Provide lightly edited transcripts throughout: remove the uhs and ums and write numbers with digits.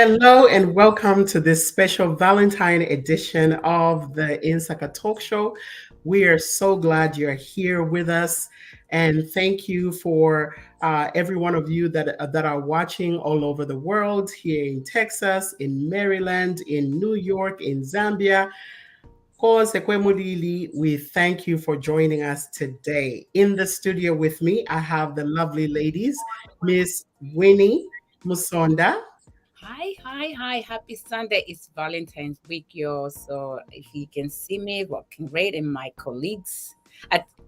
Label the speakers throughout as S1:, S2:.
S1: Hello and welcome to this special Valentine edition of the Insaka Talk Show. We are so glad you're here with us, and thank you for every one of you that are watching all over the world, here in Texas, in Maryland, in New York, in Zambia. Kosekwemulili, we thank you for joining us today. In the studio with me, I have the lovely ladies, Miss Winnie Musonda.
S2: Hi, hi, hi. Happy Sunday. It's Valentine's week, y'all. So if you can see me working great and my colleagues,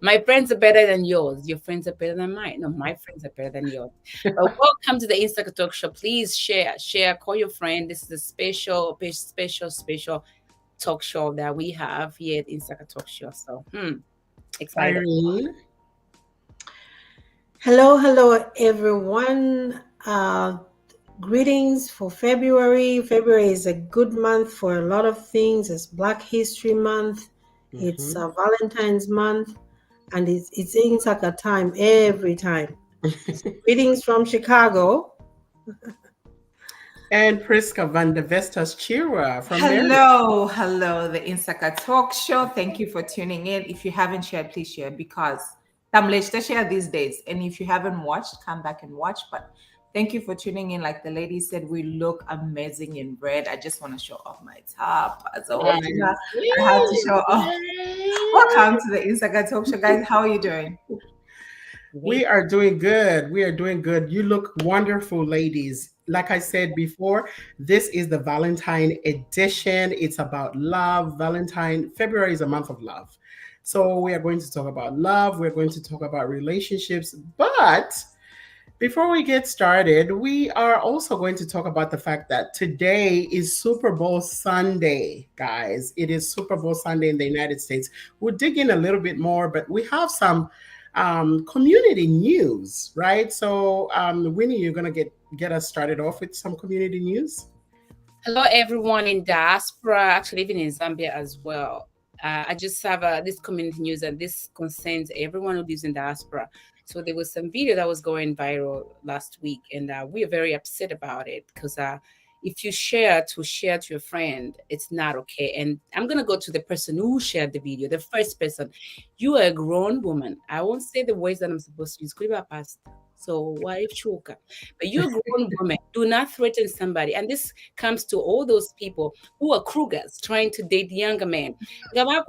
S2: my friends are better than yours. Your friends are better than mine. No, my friends are better than yours. But welcome to the Insaka Talk Show. Please share, call your friend. This is a special talk show that we have here at Insaka Talk Show. So, excited.
S1: Irene.
S3: Hello, everyone. Greetings for February. February is a good month for a lot of things. It's Black History Month. It's Valentine's Month, and it's Insaka time every time. Greetings from Chicago.
S1: And Priska van der Vestas Chira from Maryland.
S4: Hello, the Insaka Talk Show. Thank you for tuning in. If you haven't shared, please share because Tamlech share these days. And if you haven't watched, come back and watch. But thank you for tuning in. Like the lady said, we look amazing in red. I just want to show off my top. As always, I have to show off. Welcome to the Insaka Talk Show, guys. How are you doing?
S1: We are doing good. We are doing good. You look wonderful, ladies. Like I said before, this is the Valentine edition. It's about love. February is a month of love. So we are going to talk about love. We're going to talk about relationships. But before we get started, we are also going to talk about the fact that today is Super Bowl Sunday, guys. It is Super Bowl Sunday in the United States. We'll dig in a little bit more, but we have some community news, right? So, Winnie, you're going to get us started off with some community news.
S2: Hello, everyone in diaspora, actually even in Zambia as well. I just have this community news, and this concerns everyone who lives in diaspora. So there was some video that was going viral last week, and we are very upset about it because if you share to your friend, it's not okay. And I'm going to go to the person who shared the video, the first person. You are a grown woman. I won't say the words that I'm supposed to use. So why if choka? But you're a grown woman. Do not threaten somebody. And this comes to all those people who are Krugers trying to date younger men. Come on.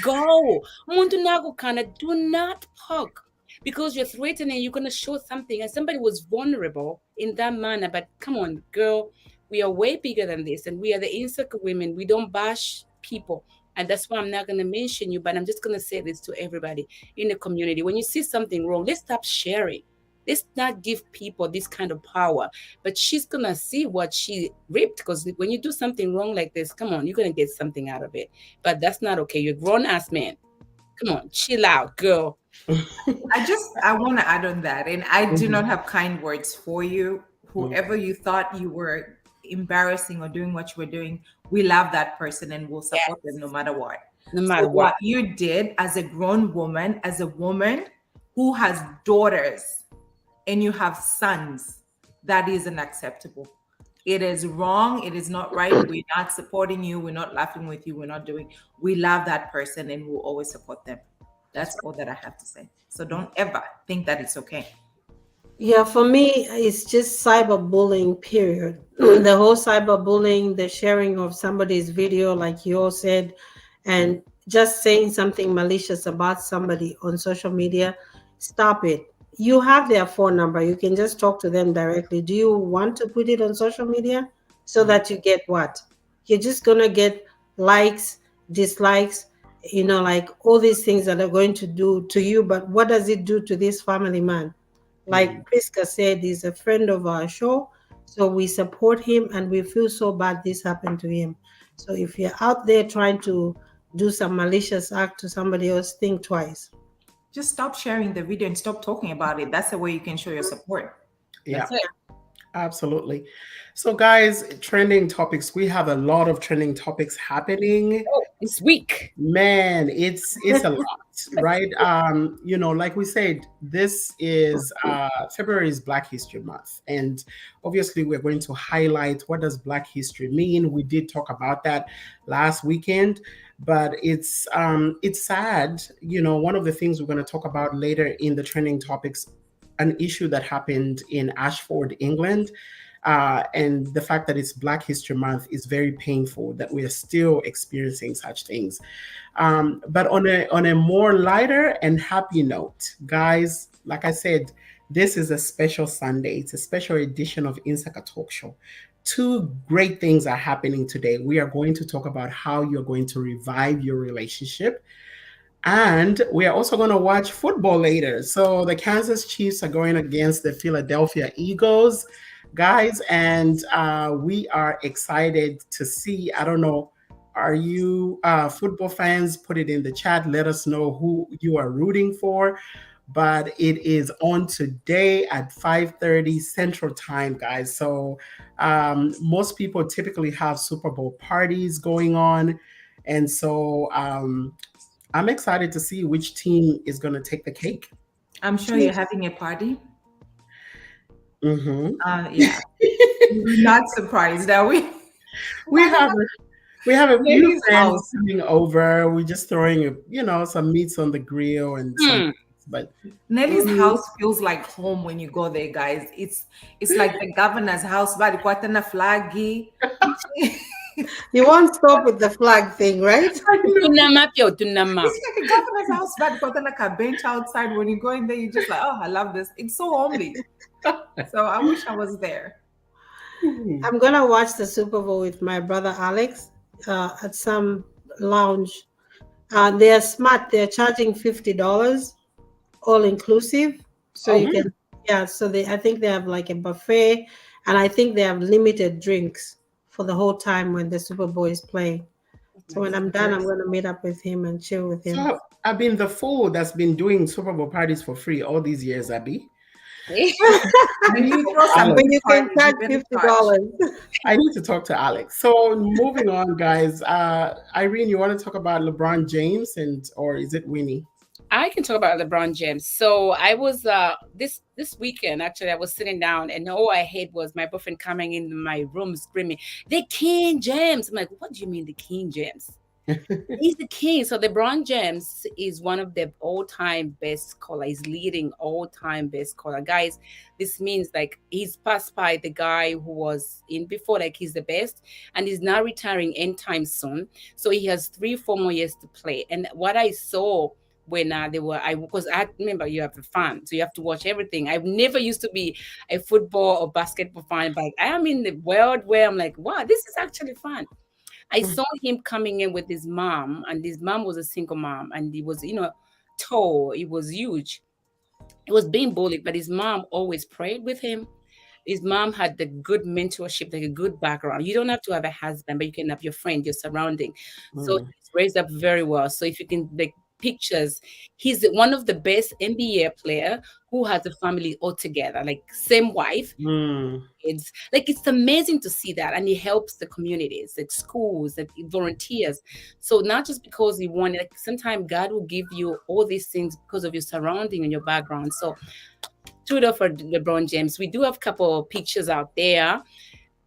S2: Go. Do not poke. Because you're threatening, you're going to show something. And somebody was vulnerable in that manner. But come on, girl. We are way bigger than this. And we are the Insaka women. We don't bash people. And that's why I'm not going to mention you. But I'm just going to say this to everybody in the community. When you see something wrong, let's stop sharing. Let's not give people this kind of power. But she's going to see what she ripped. Because when you do something wrong like this, come on, you're going to get something out of it. But that's not okay. You're a grown-ass man. Come on, chill out, girl.
S4: I want to add on that. And I do not have kind words for you. Whoever you thought you were embarrassing or doing what you were doing, we love that person and we'll support them no matter what.
S2: No matter
S4: what you did as a grown woman, as a woman who has daughters and you have sons, that is unacceptable. It is wrong. It is not right. We're not supporting you. We're not laughing with you. We love that person and we'll always support them. That's all that I have to say. So don't ever think that it's okay.
S3: Yeah, for me, it's just cyberbullying, period. The whole cyberbullying, the sharing of somebody's video, like you all said, and just saying something malicious about somebody on social media, stop it. You have their phone number. You can just talk to them directly. Do you want to put it on social media so that you get what? You're just going to get likes, dislikes, like all these things that are going to do to you. But what does it do to this family man? Like Priska said, he's a friend of our show. So we support him and we feel so bad this happened to him. So if you're out there trying to do some malicious act to somebody else, think twice.
S4: Just stop sharing the video and stop talking about it. That's the way you can show your support.
S1: Yeah, absolutely. So, guys, trending topics. We have a lot of trending topics happening.
S2: This week.
S1: Man, it's a lot. right? Like we said, this is February is Black History Month, and obviously we're going to highlight what does Black history mean. We did talk about that last weekend, but it's sad. One of the things we're going to talk about later in the trending topics, an issue that happened in Ashford, England. And the fact that it's Black History Month is very painful that we are still experiencing such things. But on a more lighter and happy note, guys, like I said, this is a special Sunday. It's a special edition of Insaka Talk Show. Two great things are happening today. We are going to talk about how you're going to revive your relationship. And we are also going to watch football later. So the Kansas Chiefs are going against the Philadelphia Eagles, guys, and we are excited to see. I don't know, are you football fans? Put it in the chat. Let us know who you are rooting for. But it is on today at 5:30 Central Time, guys. So most people typically have Super Bowl parties going on, and so I'm excited to see which team is going to take the cake.
S4: I'm sure you're having a party.
S1: Mm-hmm.
S4: Yeah. We're not surprised, are we?
S1: We have a few
S4: Ladies'
S1: friends
S4: house.
S1: coming over. We're just throwing some meats on the grill and some. But
S4: Nelly's house feels like home when you go there, guys. It's like the governor's house, but quatana flaggy.
S3: You won't stop with the flag thing, right?
S2: Tunama pia tunama.
S4: It's like a governor's house, but quatana like a bench outside. When you go in there, you're just like, oh, I love this. It's so homely. So I wish I was there.
S3: I'm gonna watch the Super Bowl with my brother Alex at some lounge. They're smart. They're charging $50 all inclusive, so you can I think they have like a buffet, and I think they have limited drinks for the whole time when the Super Bowl is playing. So when I'm done, I'm gonna meet up with him and chill with him.
S1: So I've been the fool that's been doing Super Bowl parties for free all these years, Abby.
S4: When you throw some
S3: When you can charge
S4: parties,
S3: $50.
S1: I need to talk to Alex. So moving on, guys. Irene, you want to talk about LeBron James or is it Winnie?
S2: I can talk about LeBron James. So I was this weekend actually. I was sitting down, and all I heard was my boyfriend coming into my room screaming, "The King James!" I'm like, "What do you mean the King James?" He's the king. So LeBron James is one of the all-time best scorer. He's leading all-time best scorer. Guys, this means like he's passed by the guy who was in before, like he's the best, and he's now retiring anytime soon. So he has 3-4 more years to play. And what I saw when because I remember you have a fan, so you have to watch everything. I've never used to be a football or basketball fan, but I am in the world where I'm like, wow, this is actually fun. I saw him coming in with his mom, and his mom was a single mom, and he was, tall. He was huge. He was being bullied, but his mom always prayed with him. His mom had the good mentorship, like a good background. You don't have to have a husband, but you can have your friend, your surrounding. So he's raised up very well. So if you can like pictures, he's one of the best NBA player who has a family all together, like same wife. It's amazing to see that, and he helps the communities, like schools, like volunteers. So not just because he won, like sometimes God will give you all these things because of your surrounding and your background. So kudos for LeBron James. We do have a couple of pictures out there,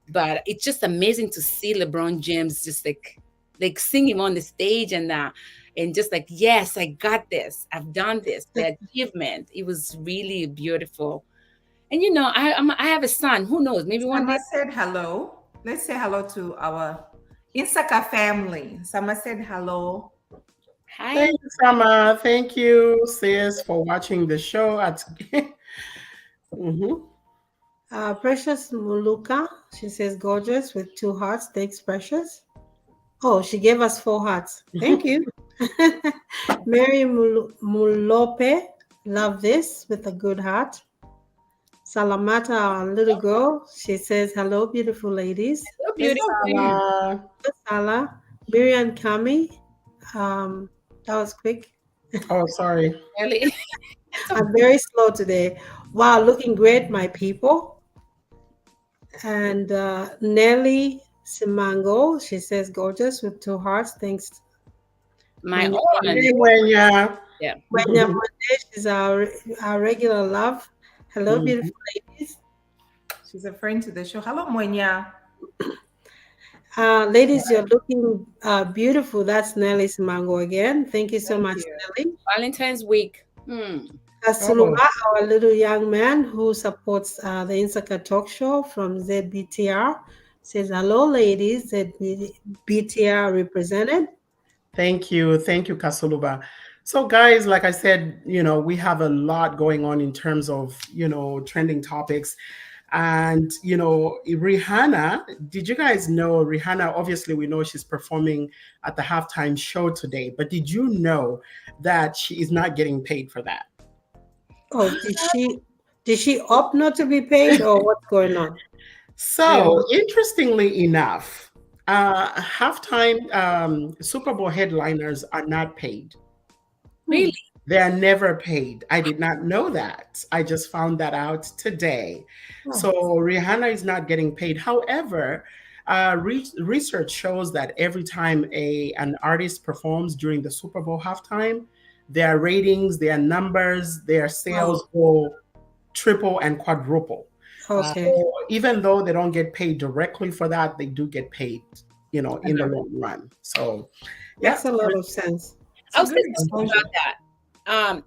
S2: but it's just amazing to see LeBron James just like singing on the stage and just like, yes, I got this. I've done this. The achievement. It was really beautiful. And I have a son. Who knows? Maybe one day.
S4: Sama said hello. Let's say hello to our Insaka family. Sama said hello.
S2: Hi.
S1: Thank you, Sama. Thank you, sis, for watching the show.
S3: Precious Muluka, she says gorgeous with 2 hearts. Thanks, Precious. Oh, she gave us 4 hearts. Thank you. Mary Mulope, love this with a good heart. Salamata, our little girl, she says, hello, beautiful ladies.
S2: Hello, beautiful.
S3: Sala. Miriam Kami, that was quick.
S1: Oh, sorry.
S2: Really?
S3: I'm very slow today. Wow, looking great, my people. And Nelly Simango, she says gorgeous with 2 hearts. Thanks.
S2: My own.
S1: Hey, Wenya.
S2: Yeah.
S3: Mwenya Mondesh is our regular love. Hello, beautiful
S1: Mhm.
S3: ladies.
S4: She's a friend to the show. Hello, Monya.
S3: Ladies, you're looking beautiful. That's Nelly's mango again. Thank you so
S4: Thank
S3: much,
S4: you.
S3: Nelly.
S2: Valentine's week.
S3: Kasuluba,
S1: Oh,
S3: our little young man who supports the Insaka talk show from ZBTR, says, hello, ladies. ZBTR represented.
S1: thank you, Kasuluba. So, guys, like I said, we have a lot going on in terms of trending topics. And Rihanna, did you guys know Rihanna? Obviously, we know she's performing at the halftime show today, but did you know that she is not getting paid for that?
S3: Oh, did she opt not to be paid or what's going on? I am
S1: So, interestingly enough, halftime Super Bowl headliners are not paid.
S3: hmm,
S2: Really?
S1: They are never paid. I did not know that. I just found that out today.
S3: oh,
S1: So Rihanna is not getting paid. However, research shows that every time an artist performs during the Super Bowl halftime, their ratings, their numbers, their
S3: oh,
S1: sales go triple and quadruple.
S3: okay.
S1: So even though they don't get paid directly for that, they do get paid, in the long run. So, yeah,
S3: Makes a lot of sense.
S4: It's
S2: I
S4: a
S2: was
S4: good
S2: thinking
S4: exposure.
S2: about that.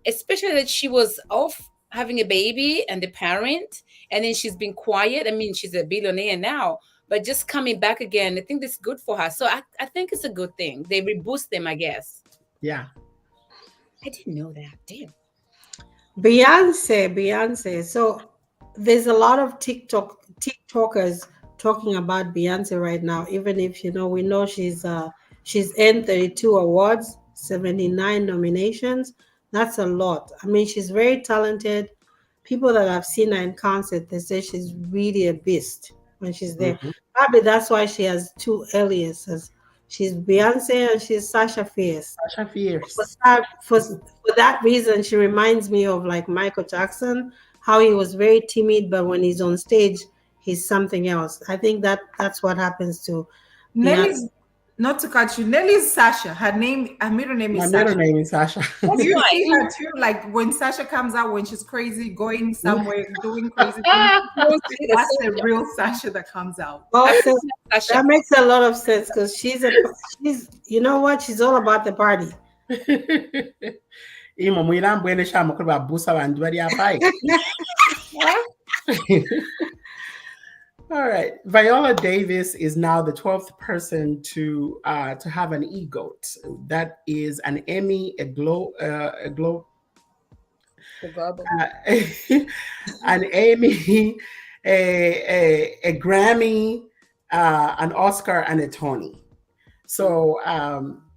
S2: Especially that she was off having a baby and the parent, and then she's been quiet. I mean, she's a billionaire now, but just coming back again, I think that's good for her. So I think it's a good thing. They reboost them, I guess.
S1: yeah.
S2: I didn't know that. Damn.
S3: Beyonce. So there's a lot of TikTokers talking about Beyonce right now. Even if we know she's earned 32 awards, 79 nominations. That's a lot. I mean, she's very talented. People that have seen her in concert, they say she's really a beast when she's there.
S1: Mhm.
S3: Probably that's why she has two aliases. She's Beyonce and she's Sasha Fierce.
S1: Sasha Fierce.
S3: For that reason, she reminds me of like Michael Jackson, how he was very timid, but when he's on stage, he's something else. I think that's what happens to Beyonce.
S4: Nelly's, not to cut you, Nelly's Sasha. Her middle name
S1: My
S4: is
S1: middle
S4: Sasha.
S1: name is Sasha.
S2: That's
S4: Do you
S2: nice.
S4: see her too? Like when Sasha comes out, when she's crazy, going somewhere, doing crazy things.
S2: You don't see the
S4: That's the
S2: same-
S4: real Sasha that comes out.
S3: Oh,
S2: I
S3: so
S2: like Sasha.
S3: that makes a lot of sense because she's you know what? She's all about the party.
S1: Imo muilambo ene shama kuba busa bantu bari apai. All right. Viola Davis is now the 12th person to have an EGOT. That is an Emmy,
S2: The gobble.
S1: an Emmy, a Grammy, an Oscar, and a Tony. So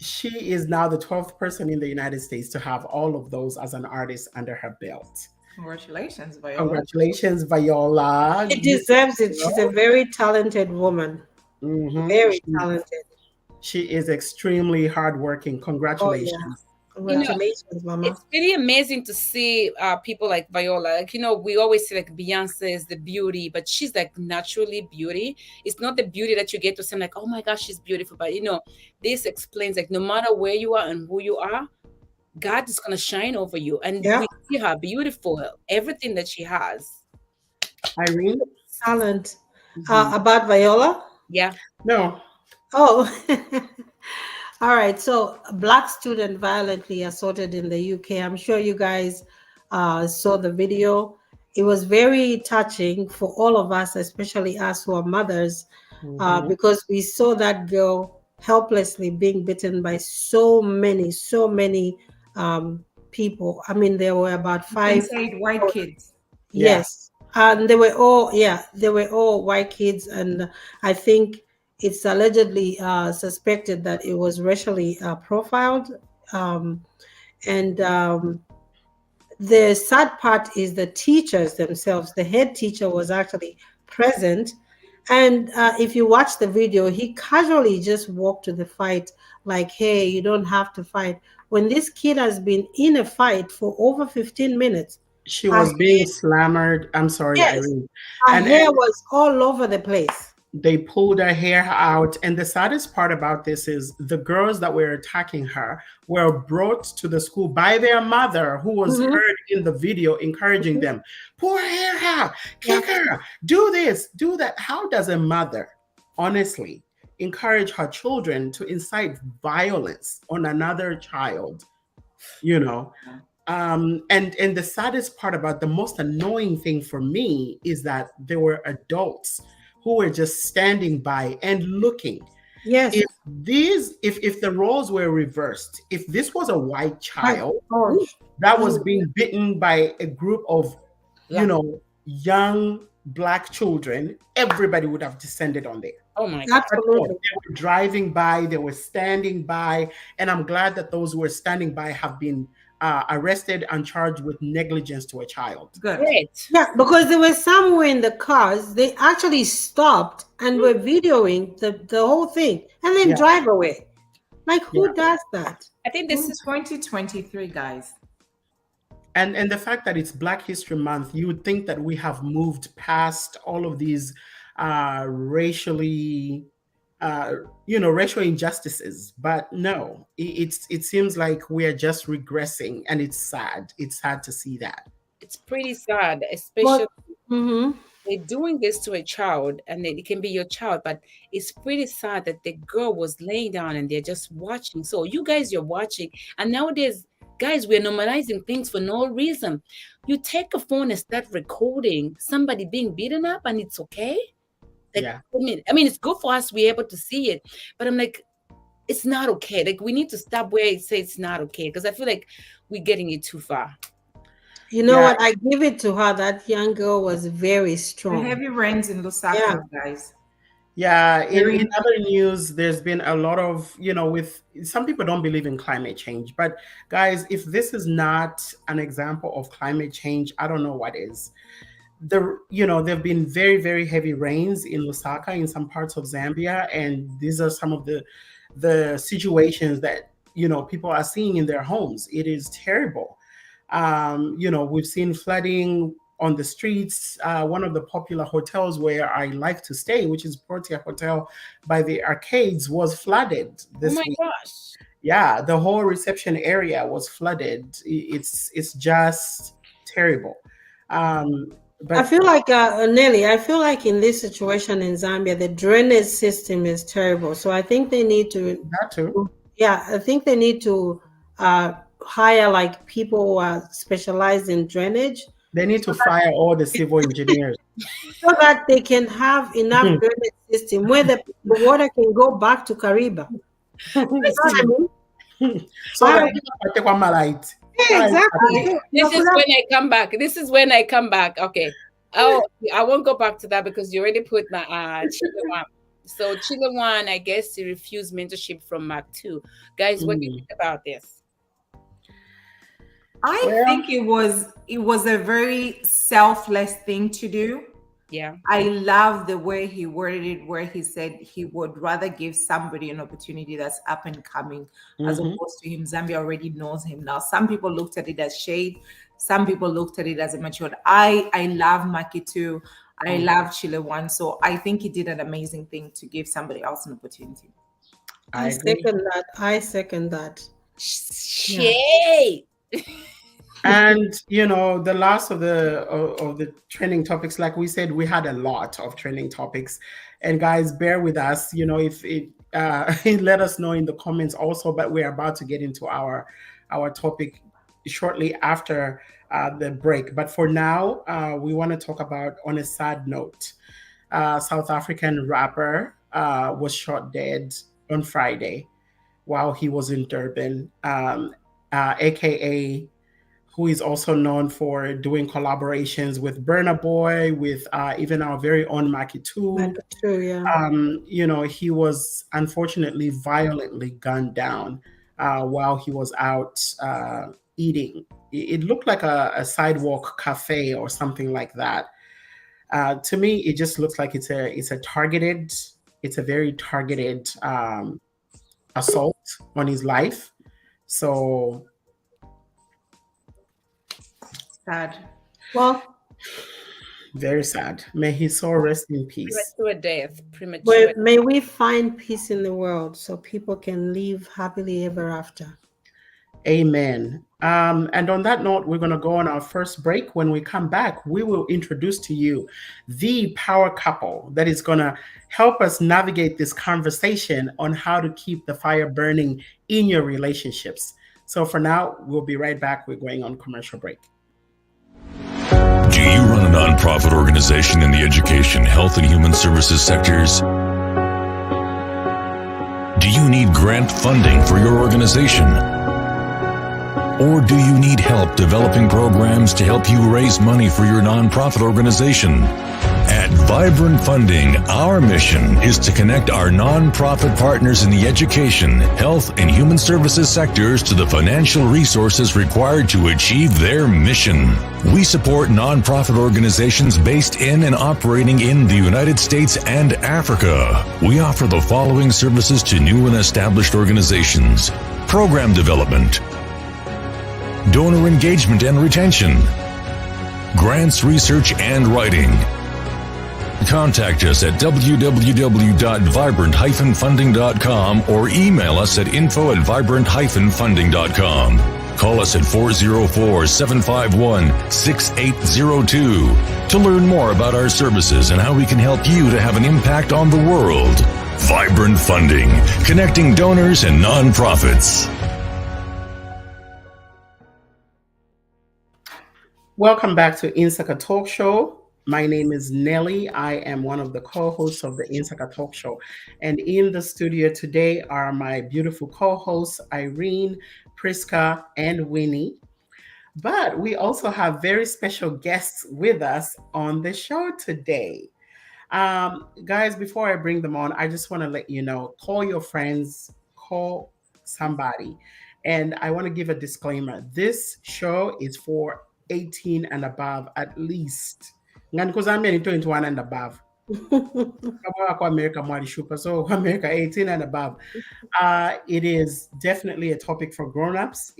S1: she is now the 12th person in the United States to have all of those as an artist under her belt.
S4: Congratulations, Viola.
S1: Congratulations, Viola.
S3: She deserves it. She's a very talented woman.
S1: Mhm.
S3: Very talented.
S1: She is extremely hardworking.
S3: Oh yeah.
S1: Congratulations.
S3: Congratulations, Mama.
S2: It's really amazing to see people like Viola. Like, we always say like Beyonce is the beauty, but she's like naturally beauty. It's not the beauty that you get to say like, oh my gosh, she's beautiful. But this explains like no matter where you are and who you are, God is gonna shine over you. And
S3: Yeah.
S2: we see her beautiful, everything that she has.
S1: Irene?
S3: Talent.
S1: Mhm.
S3: About Viola?
S2: Yeah.
S1: No.
S3: Oh. All right. So, a black student violently assaulted in the UK. I'm sure you guys saw the video. It was very touching for all of us, especially us who are mothers,
S1: Mhm.
S3: because we saw that girl helplessly being bitten by so many people. I mean, there were about
S4: You can
S3: 5.
S4: say it, white kids.
S1: Yeah.
S3: Yes. And they were all white kids. And I think it's allegedly suspected that it was racially profiled. Um, and the sad part is the teachers themselves. The head teacher was actually present. And if you watch the video, he casually just walked to the fight, like, hey, you don't have to fight. When this kid has been in a fight for over 15 minutes,
S1: She
S3: her
S1: was being slammered. I'm sorry,
S3: yes,
S1: Irene.
S3: her
S1: And
S3: hair was all over the place.
S1: They pulled her hair out. And the saddest part about this is the girls that were attacking her were brought to the school by their mother, who was
S3: Mhm.
S1: heard in the video encouraging
S3: Mhm.
S1: them, pull her hair out,
S3: Yeah.
S1: kick her, do this, do that. How does a mother, honestly, encourage her children to incite violence on another child? You know, and the saddest part about, the most annoying thing for me is that there were adults who were just standing by and looking.
S3: Yes.
S1: If the roles were reversed, if this was a white
S3: My
S1: child
S3: gosh.
S1: that was
S3: Mm.
S1: being bitten by a group of,
S2: Yeah.
S1: young black children, everybody would have descended on there.
S2: Oh my God.
S1: But no,
S3: Absolutely.
S1: they were driving by, they were standing by, and I'm glad that those who were standing by have been arrested and charged with negligence to a child.
S4: Good.
S2: Great.
S3: Yeah, because there were somewhere in the cars, they actually stopped and were videoing the whole thing and then
S1: Yeah,
S3: drive away. Like,
S1: yeah.
S3: who does that?
S2: I think this
S4: It's
S2: is
S4: 2023, guys.
S1: And the fact that it's Black History Month, you would think that we have moved past all of these racially, uh, racial injustices, but no, it seems like we are just regressing, and it's sad. It's sad to see that.
S2: it's pretty sad, especially
S3: But, hmm
S2: they're doing this to a child, and then it can be your child, but it's pretty sad that the girl was laying down and they're just watching. So you guys, you're watching, and nowadays, guys, we're normalizing things for no reason. You take a phone and start recording somebody being beaten up, and it's okay. Like,
S1: Yeah.
S2: I mean, it's good for us to be able to see it, but I'm like, it's not okay. Like, we need to stop where it says it's not okay, because I feel like we're getting it too far.
S3: you know
S1: Yeah.
S3: what? I give it to her. That young girl was very
S4: The
S3: strong.
S4: heavy rains in Lusaka,
S3: Yeah.
S4: guys.
S1: Yeah, in
S4: Very.
S1: other news, there's been a lot of, with some people don't believe in climate change. But guys, if this is not an example of climate change, I don't know what is. There've been very, very heavy rains in Lusaka, in some parts of Zambia, and these are some of the situations that people are seeing in their homes. It is terrible. We've seen flooding on the streets. One of the popular hotels where I like to stay, which is Portia Hotel by the arcades, was flooded
S2: Oh
S1: this
S2: my
S1: week.
S2: gosh.
S1: Yeah, the whole reception area was flooded. It's just terrible. Um,
S3: I
S1: but
S3: feel like, Nelly, I feel like in this situation in Zambia, the drainage system is terrible. So I think they need to,
S1: that too.
S3: yeah, I think they need to hire like people who are specialized in drainage
S1: They need to fire all the civil engineers.
S3: so that they can have enough drainage system where the water can go back to Kariba. You know what I mean?
S1: So that
S3: I-
S1: people take one light.
S3: Yeah, exactly. So,
S2: This is when I come back. This is when I come back. Okay. Oh, I won't go back to that because you already put my Chile 1. So Chile 1, I guess he refused mentorship from Mark 2. Guys, what do you think about this?
S4: I think it was a very selfless thing to do.
S2: Yeah.
S4: I love the way he worded it, where he said he would rather give somebody an opportunity that's up and coming as opposed to him. Zambia already knows him now. Some people looked at it as shade. Some people looked at it as a matured. I love Maki too. I love Chile 1. So I think he did an amazing thing to give somebody else an opportunity.
S3: I
S1: agree.
S3: second that. I second that.
S2: Shade.
S1: And the last of the trending topics, like we said, we had a lot of trending topics, and guys, bear with us. If it let us know in the comments also. But we're about to get into our topic shortly after the break. But for now, we want to talk about, on a sad note, South African rapper was shot dead on Friday while he was in Durban, aka, who is also known for doing collaborations with Burna Boy, with even our very own Maki
S3: Like,
S1: 2.
S3: true, yeah.
S1: He was unfortunately violently gunned down while he was out eating. It looked like a sidewalk cafe or something like that. To me, it just looks like it's a very targeted assault on his life. So
S4: Sad.
S3: Well,
S1: Very sad. May his soul rest in peace.
S2: Premature death. Premature.
S3: Well, may we find peace in the world so people can live happily ever after.
S1: Amen. And on that note, we're going to go on our first break. When we come back, we will introduce to you the power couple that is going to help us navigate this conversation on how to keep the fire burning in your relationships. So for now, we'll be right back. We're going on commercial break.
S5: Do you run a nonprofit organization in the education, health, and human services sectors? Do you need grant funding for your organization? Or do you need help developing programs to help you raise money for your nonprofit organization? At Vibrant Funding, our mission is to connect our nonprofit partners in the education, health, and human services sectors to the financial resources required to achieve their mission. We support nonprofit organizations based in and operating in the United States and Africa. We offer the following services to new and established organizations: program development, donor engagement and retention, grants, research, and writing. Contact us at www.vibrant-funding.com or email us at info@vibrant-funding.com. Call us at 404-751-6802 to learn more about our services and how we can help you to have an impact on the world. Vibrant Funding, connecting donors and nonprofits.
S1: Welcome back to Insaka Talk Show. My name is Nelly. I am one of the co-hosts of the Insaka Talk Show. And in the studio today are my beautiful co-hosts, Irene, Priska, and Winnie. But we also have very special guests with us on the show today. Guys, before I bring them on, I just want to let you know, call your friends, call somebody. And I want to give a disclaimer. This show is for 18 and above at least. Because I'm 21 and above. America so America 18 and above. It is definitely a topic for grown-ups.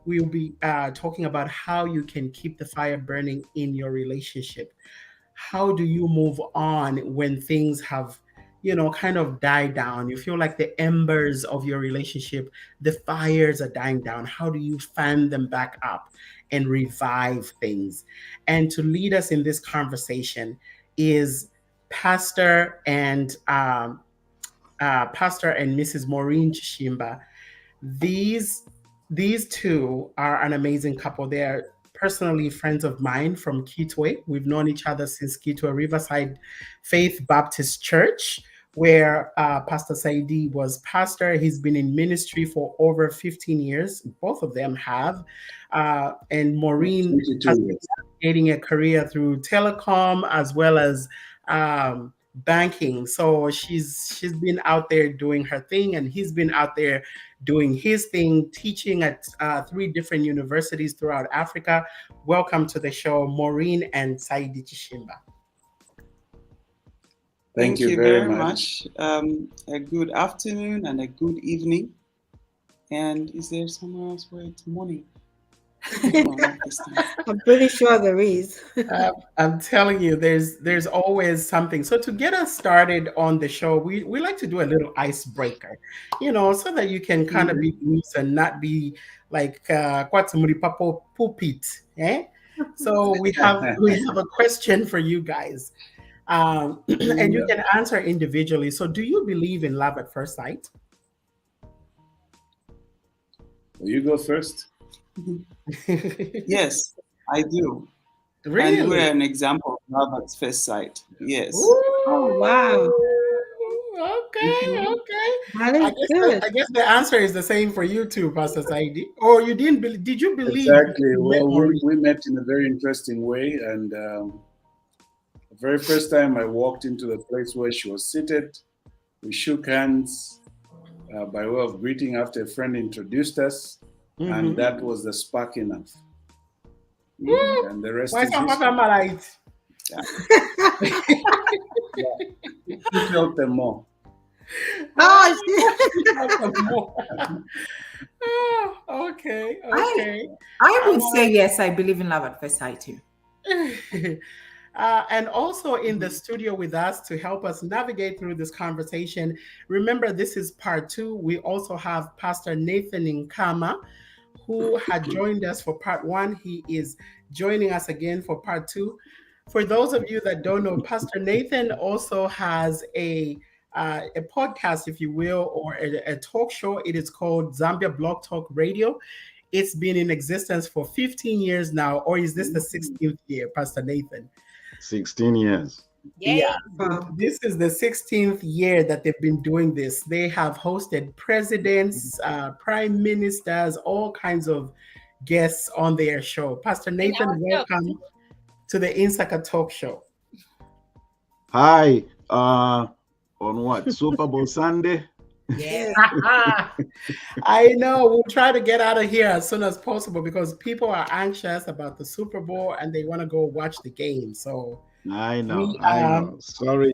S1: We'll be talking about how you can keep the fire burning in your relationship. How do you move on when things have, kind of died down? You feel like the embers of your relationship, the fires are dying down. How do you fan them back up and revive things? And to lead us in this conversation is Pastor and Mrs. Maureen Chishimba. These two are an amazing couple. They're personally friends of mine from Kitwe. We've known each other since Kitwe Riverside Faith Baptist Church, where Pastor Saidi was pastor. He's been in ministry for over 15 years. Both of them have. And Maureen has been getting a career through telecom as well as banking. So she's been out there doing her thing, and he's been out there doing his thing, teaching at 3 different universities throughout Africa. Welcome to the show, Maureen and Saidi Chishimba.
S6: Thank you very much. A good afternoon and a good evening. And is there somewhere else where it's morning?
S3: I'm pretty sure there is.
S1: I'm telling you, there's always something. So to get us started on the show, we like to do a little icebreaker, so that you can kind of be loose and not be like papo pulpit. So we have a question for you guys, and you can answer individually. So, do you believe in love at first sight?
S6: Will you go first? Yes, I do.
S1: Really?
S6: And we're an example of love at first sight. Yes.
S1: Ooh,
S3: Oh, wow.
S1: Okay.
S3: That is good.
S1: I guess the answer is the same for you too, Pastor Saidi. Or you didn't believe? Did you believe?
S7: Exactly. Well, we met in a very interesting way, and the very first time I walked into the place where she was seated, we shook hands by way of greeting after a friend introduced us.
S1: Mm-hmm.
S7: And that was the spark enough. And the rest
S1: Why
S7: is history. You felt them more.
S3: Oh,
S1: okay.
S4: I would say yes, I believe in love at first sight too.
S1: And also in the studio with us to help us navigate through this conversation. Remember, this is part 2. We also have Pastor Nathan Nkama, who had joined us for part 1. He is joining us again for part 2. For those of you that don't know, Pastor Nathan also has a podcast, if you will, or a talk show. It is called Zambia Blog Talk Radio. It's been in existence for 15 years now, or is this the 16th year, Pastor Nathan?
S8: 16 years.
S2: Yay.
S1: Yeah, this is the 16th year that they've been doing this. They have hosted presidents, prime ministers, all kinds of guests on their show. Pastor Nathan, welcome to the Insaka Talk Show.
S8: Hi, on what, Super Bowl Sunday?
S2: Yes.
S1: I know. We'll try to get out of here as soon as possible because people are anxious about the Super Bowl and they want to go watch the game. So
S8: I know. Sorry.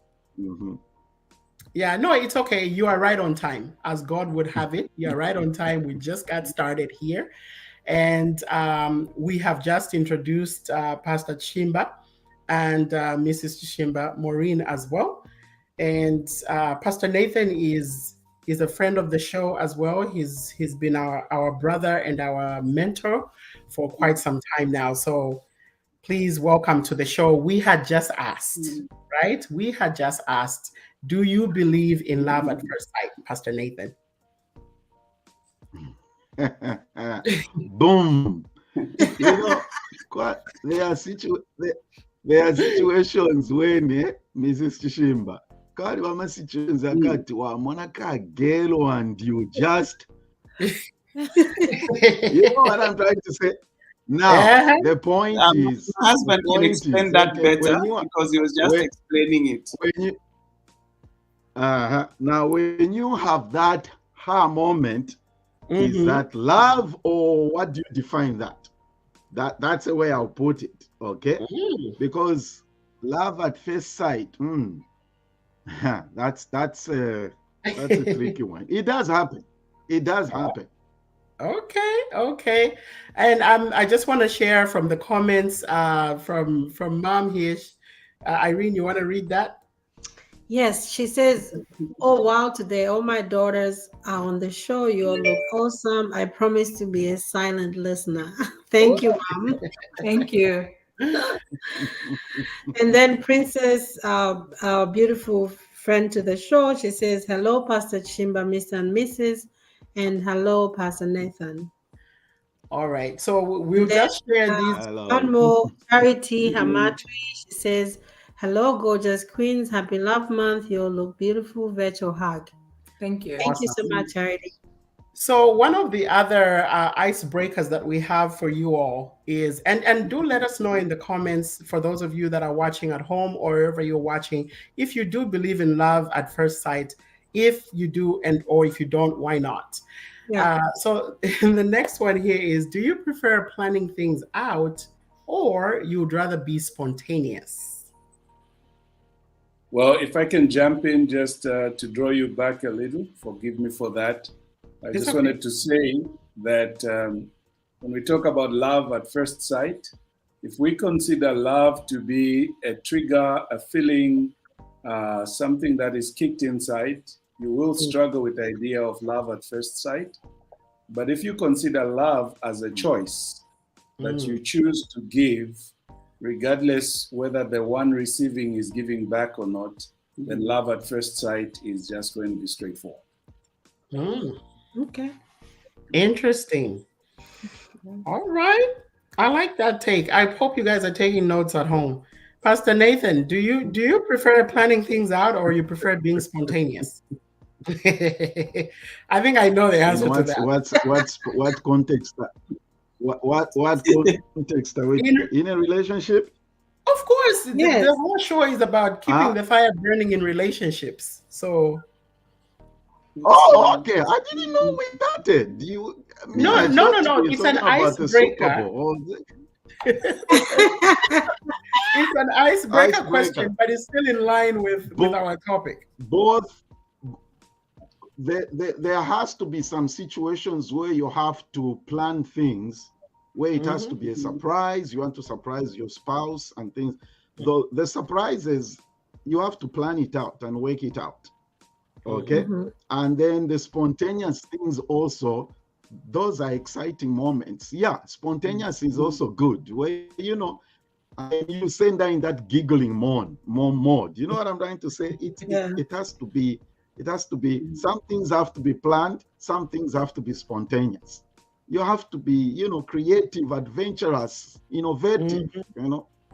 S1: Yeah, no, it's okay. You are right on time, as God would have it. You are right on time. We just got started here. And we have just introduced Pastor Chimba and Mrs. Chimba Maureen as well. And Pastor Nathan is a friend of the show as well. He's been our brother and our mentor for quite some time now. So please welcome to the show. We had just asked, right? We had just asked, do you believe in love at first sight, Pastor Nathan?
S8: Boom. You know, there are situations when Mrs. Chishimba, kari wama situations akati wamona ka girl and you just you know what I'm trying to say? Now the point is
S7: my husband can explain that better because he was just explaining it.
S8: Now when you have that moment, is that love, or what do you define that? That's the way I'll put it, okay? Because love at first sight, that's a tricky one. It does happen. It does happen.
S1: Okay. And I just want to share from the comments from Mom here. Irene, you want to read that?
S3: Yes, she says, oh wow, today all my daughters are on the show. You all look awesome. I promise to be a silent listener. Thank you, Mom.
S4: Thank you.
S3: And then Princess, our beautiful friend to the show, she says, hello, Pastor Chimba, Mr. and Mrs. And hello, Pastor Nathan.
S1: All right. So we'll just share these.
S3: One more, Charity Hamatri. She says, hello, gorgeous queens. Happy Love Month. You all look beautiful. Virtual hug.
S4: Thank you.
S3: Thank you so much, Charity.
S1: So one of the other icebreakers that we have for you all is, and do let us know in the comments for those of you that are watching at home or wherever you're watching, if you do believe in love at first sight. If you do, or if you don't, why not? Yeah. So the next one here is, do you prefer planning things out or you would rather be spontaneous?
S7: Well, if I can jump in just to draw you back a little, forgive me for that. I just wanted to say that when we talk about love at first sight, if we consider love to be a trigger, a feeling, something that is kicked inside, you will struggle with the idea of love at first sight. But if you consider love as a choice that you choose to give, regardless whether the one receiving is giving back or not, then love at first sight is just going to be straightforward.
S3: Okay.
S1: Interesting. All right. I like that take. I hope you guys are taking notes at home. Pastor Nathan, do you prefer planning things out or you prefer being spontaneous? I think I know the answer to that.
S8: What context? What context are we in a relationship?
S1: Of course,
S3: yes.
S1: The whole show is about keeping the fire burning in relationships. So.
S8: Oh, okay. I didn't know we started.
S1: No. It's an icebreaker. It's an icebreaker question, but it's still in line with our topic.
S8: There has to be some situations where you have to plan things, where it has to be a surprise. You want to surprise your spouse and things. the surprises, you have to plan it out and work it out. Okay. And then the spontaneous things also, those are exciting moments. Yeah, spontaneous is also good. Where, and you send her in that giggling mode. You know what I'm trying to say? It has to be, some things have to be planned, some things have to be spontaneous. You have to be, creative, adventurous, innovative,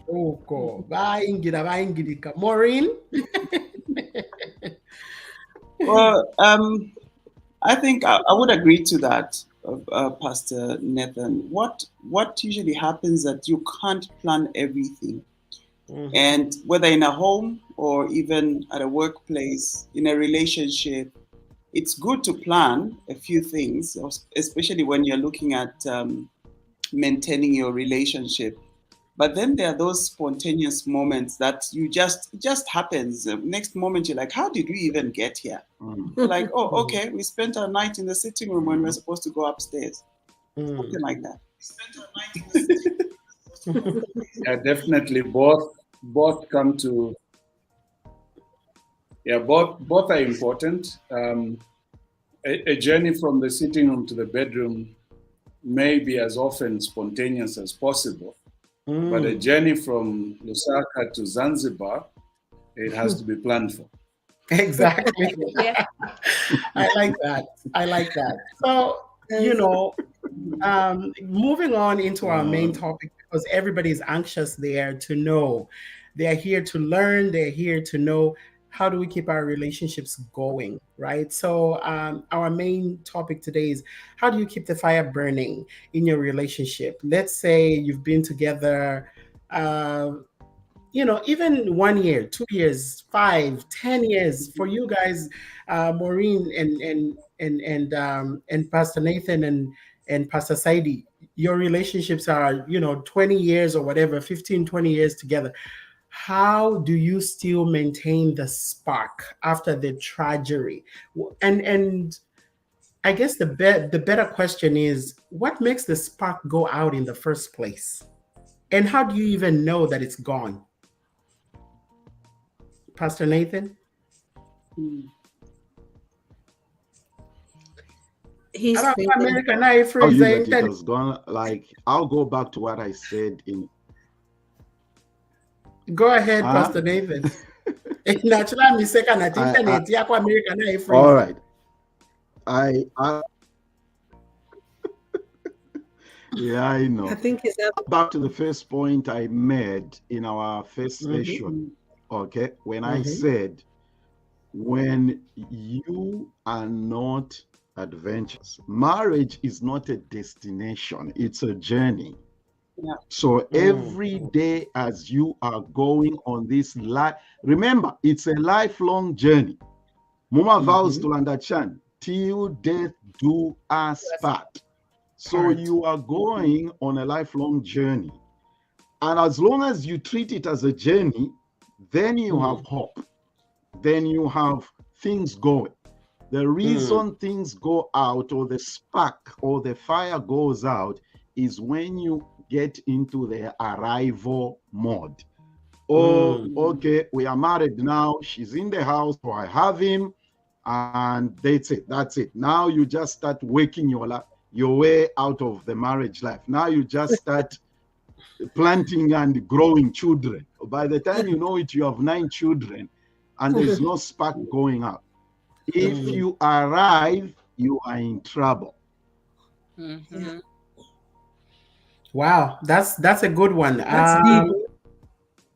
S1: Okay. Maureen?
S7: Well, I think I would agree to that, Pastor Nathan. What usually happens that you can't plan everything, and whether in a home or even at a workplace, in a relationship, it's good to plan a few things, especially when you're looking at maintaining your relationship. But then there are those spontaneous moments that it just happens. Next moment, you're like, how did we even get here? Like, oh, okay, we spent our night in the sitting room when we're supposed to go upstairs. Something like that. Yeah, definitely. Both come to. Yeah, both are important. A journey from the sitting room to the bedroom may be as often spontaneous as possible. But a journey from Lusaka to Zanzibar, it has to be planned for.
S1: Exactly.
S2: Yeah.
S1: I like that. So, moving on into our main topic, because everybody's anxious there to know. They're here to learn, they're here to know how do we keep our relationships going, right? So, our main topic today is how do you keep the fire burning in your relationship? Let's say you've been together, even 1 year, 2 years, 5, 10 years. For you guys, Maureen and Pastor Nathan and Pastor Saidi, your relationships are 20 years or whatever, 15, 20 years together. How do you still maintain the spark after the tragedy? And I guess the better question is, what makes the spark go out in the first place? And how do you even know that it's gone? Pastor Nathan?
S3: He's
S1: America now
S8: I'll use that it has gone. Like, I'll go back to what I said in.
S1: Go ahead, Pastor Nathan.
S8: All right. I yeah, I know.
S3: I think it's
S8: back to the first point I made in our first session. Okay, when I said, when you are not adventurous, marriage is not a destination, it's a journey. Yeah. So every day as you are going on this life, remember, it's a lifelong journey. Mama vows to understand, till death do us part. So you are going on a lifelong journey. And as long as you treat it as a journey, then you have hope. Then you have things going. The reason things go out, or the spark or the fire goes out, is when you get into the arrival mode. Oh, okay, we are married now. She's in the house, or I have him, and that's it. Now you just start working your way out of the marriage life. Now you just start planting and growing children. By the time you know it, you have 9 children, and there's no spark going out. If you arrive, you are in trouble.
S1: Wow, that's a good one.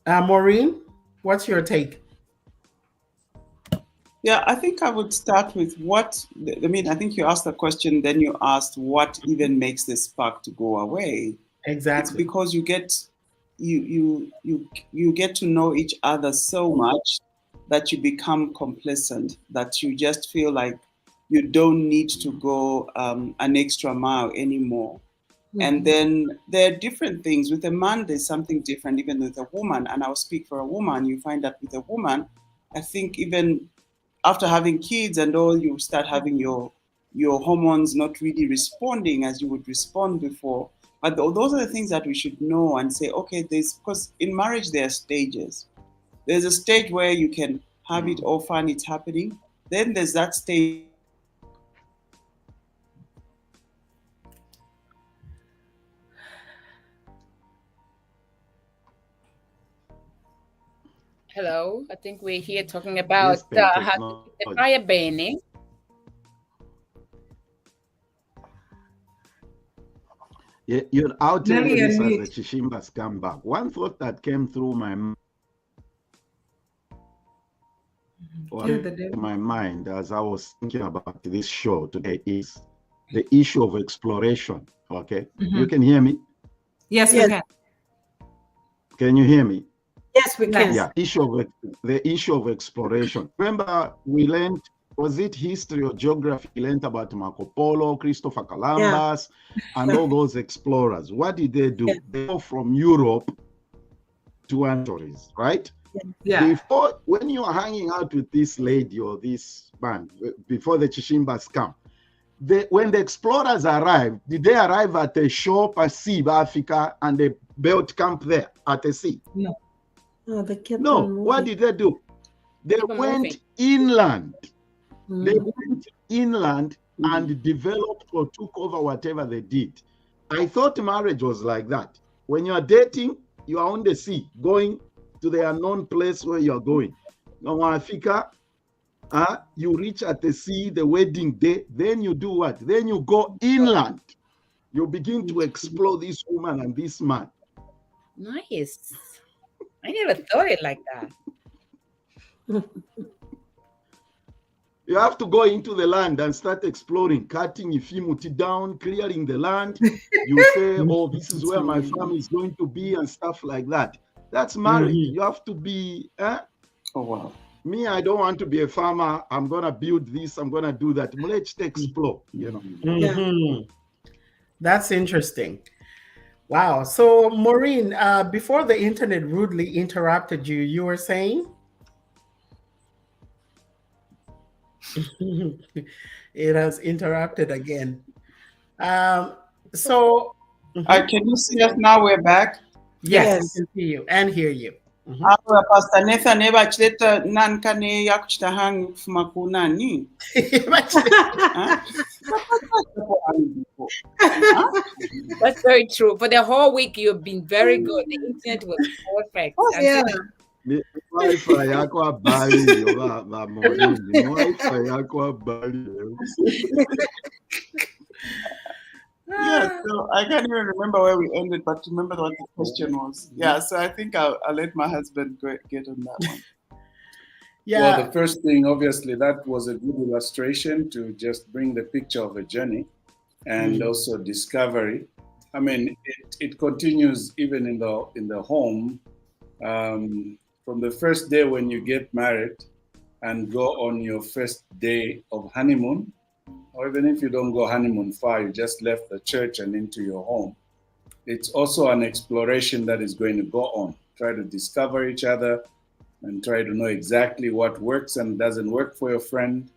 S1: Maureen, what's your take?
S6: Yeah, I think I would start with I think you asked the question, then you asked what even makes the spark to go away.
S1: Exactly.
S6: It's because you get to know each other so much that you become complacent, that you just feel like you don't need to go an extra mile anymore. And then there are different things. With a man, there's something different, even with a woman. And I'll speak for a woman. You find that with a woman, I think even after having kids and all, you start having your hormones not really responding as you would respond before. But those are the things that we should know and say, okay, because in marriage there are stages. There's a stage where you can have it all fun, it's happening. Then there's that stage.
S2: Hello, I think we're here talking about
S8: Yes, Ben,
S2: how to keep the
S8: technology.
S2: fire burning.
S8: I'll tell you
S4: Nelly
S8: this
S4: and
S8: as
S4: me.
S8: the Chishimbas come back. One thought that came through my mind as I was thinking about this show today is the issue of exploration. Okay, you can hear me?
S4: Yes, we
S3: Yes.
S4: can.
S8: Can you hear me?
S3: Yes, we can.
S8: Yeah, the issue of exploration. Remember, we learned, was it history or geography? We learned about Marco Polo, Christopher Columbus, and all those explorers. What did they do?
S3: Yeah.
S8: They go from Europe to Antilles, right?
S4: Yeah.
S8: Before, when you are hanging out with this lady or this man, before the Chishimbas come, when the explorers arrived, did they arrive at a shore, Pacific Africa, and they built camp there at the sea?
S4: No.
S3: Oh, they kept
S8: No.
S3: on moving.
S8: What did they do? They
S2: Keep on
S8: went
S2: moving.
S8: inland. They
S3: Mm.
S8: went inland and developed or took over whatever they did. I thought marriage was like that. When you are dating, you are on the sea, going to the unknown place where you are going. Now, Africa, you reach at the sea, the wedding day, then you do what? Then you go inland. You begin to explore this woman and this man.
S2: Nice. I never thought it like that.
S8: You have to go into the land and start exploring, cutting Ifimuti down, clearing the land. You say, oh, this is where my farm is going to be and stuff like that. That's marriage. You have to be,
S6: Oh, wow.
S8: me, I don't want to be a farmer. I'm going to build this. I'm going to do that. Let's explore, you know.
S1: Mhm. That's interesting. Wow. So, Maureen, before the internet rudely interrupted you, you were saying? It has interrupted again. So,
S6: Can you see us now? We're back.
S1: yes,
S3: Yes.
S1: we can see you and hear you.
S6: Apo Pastor Nathan eba chileta nankane ya kuchitahang kufuma kunani.
S2: That's very true. For the whole week, you've been very good. The internet was perfect.
S3: Oh, yeah.
S8: Wi-Fi yako habari ba Maureen. Wi-Fi yako habari.
S6: Yeah, so I can't even remember where we ended, but remember what the question was. Yeah, so I think I'll let my husband get on that one.
S1: Yeah.
S7: Well, the first thing, obviously, that was a good illustration to just bring the picture of a journey and also discovery. I mean, it continues even in the home. From the first day when you get married and go on your first day of honeymoon, or even if you don't go honeymoon far, you just left the church and into your home. It's also an exploration that is going to go on. Try to discover each other and try to know exactly what works and doesn't work for your friend,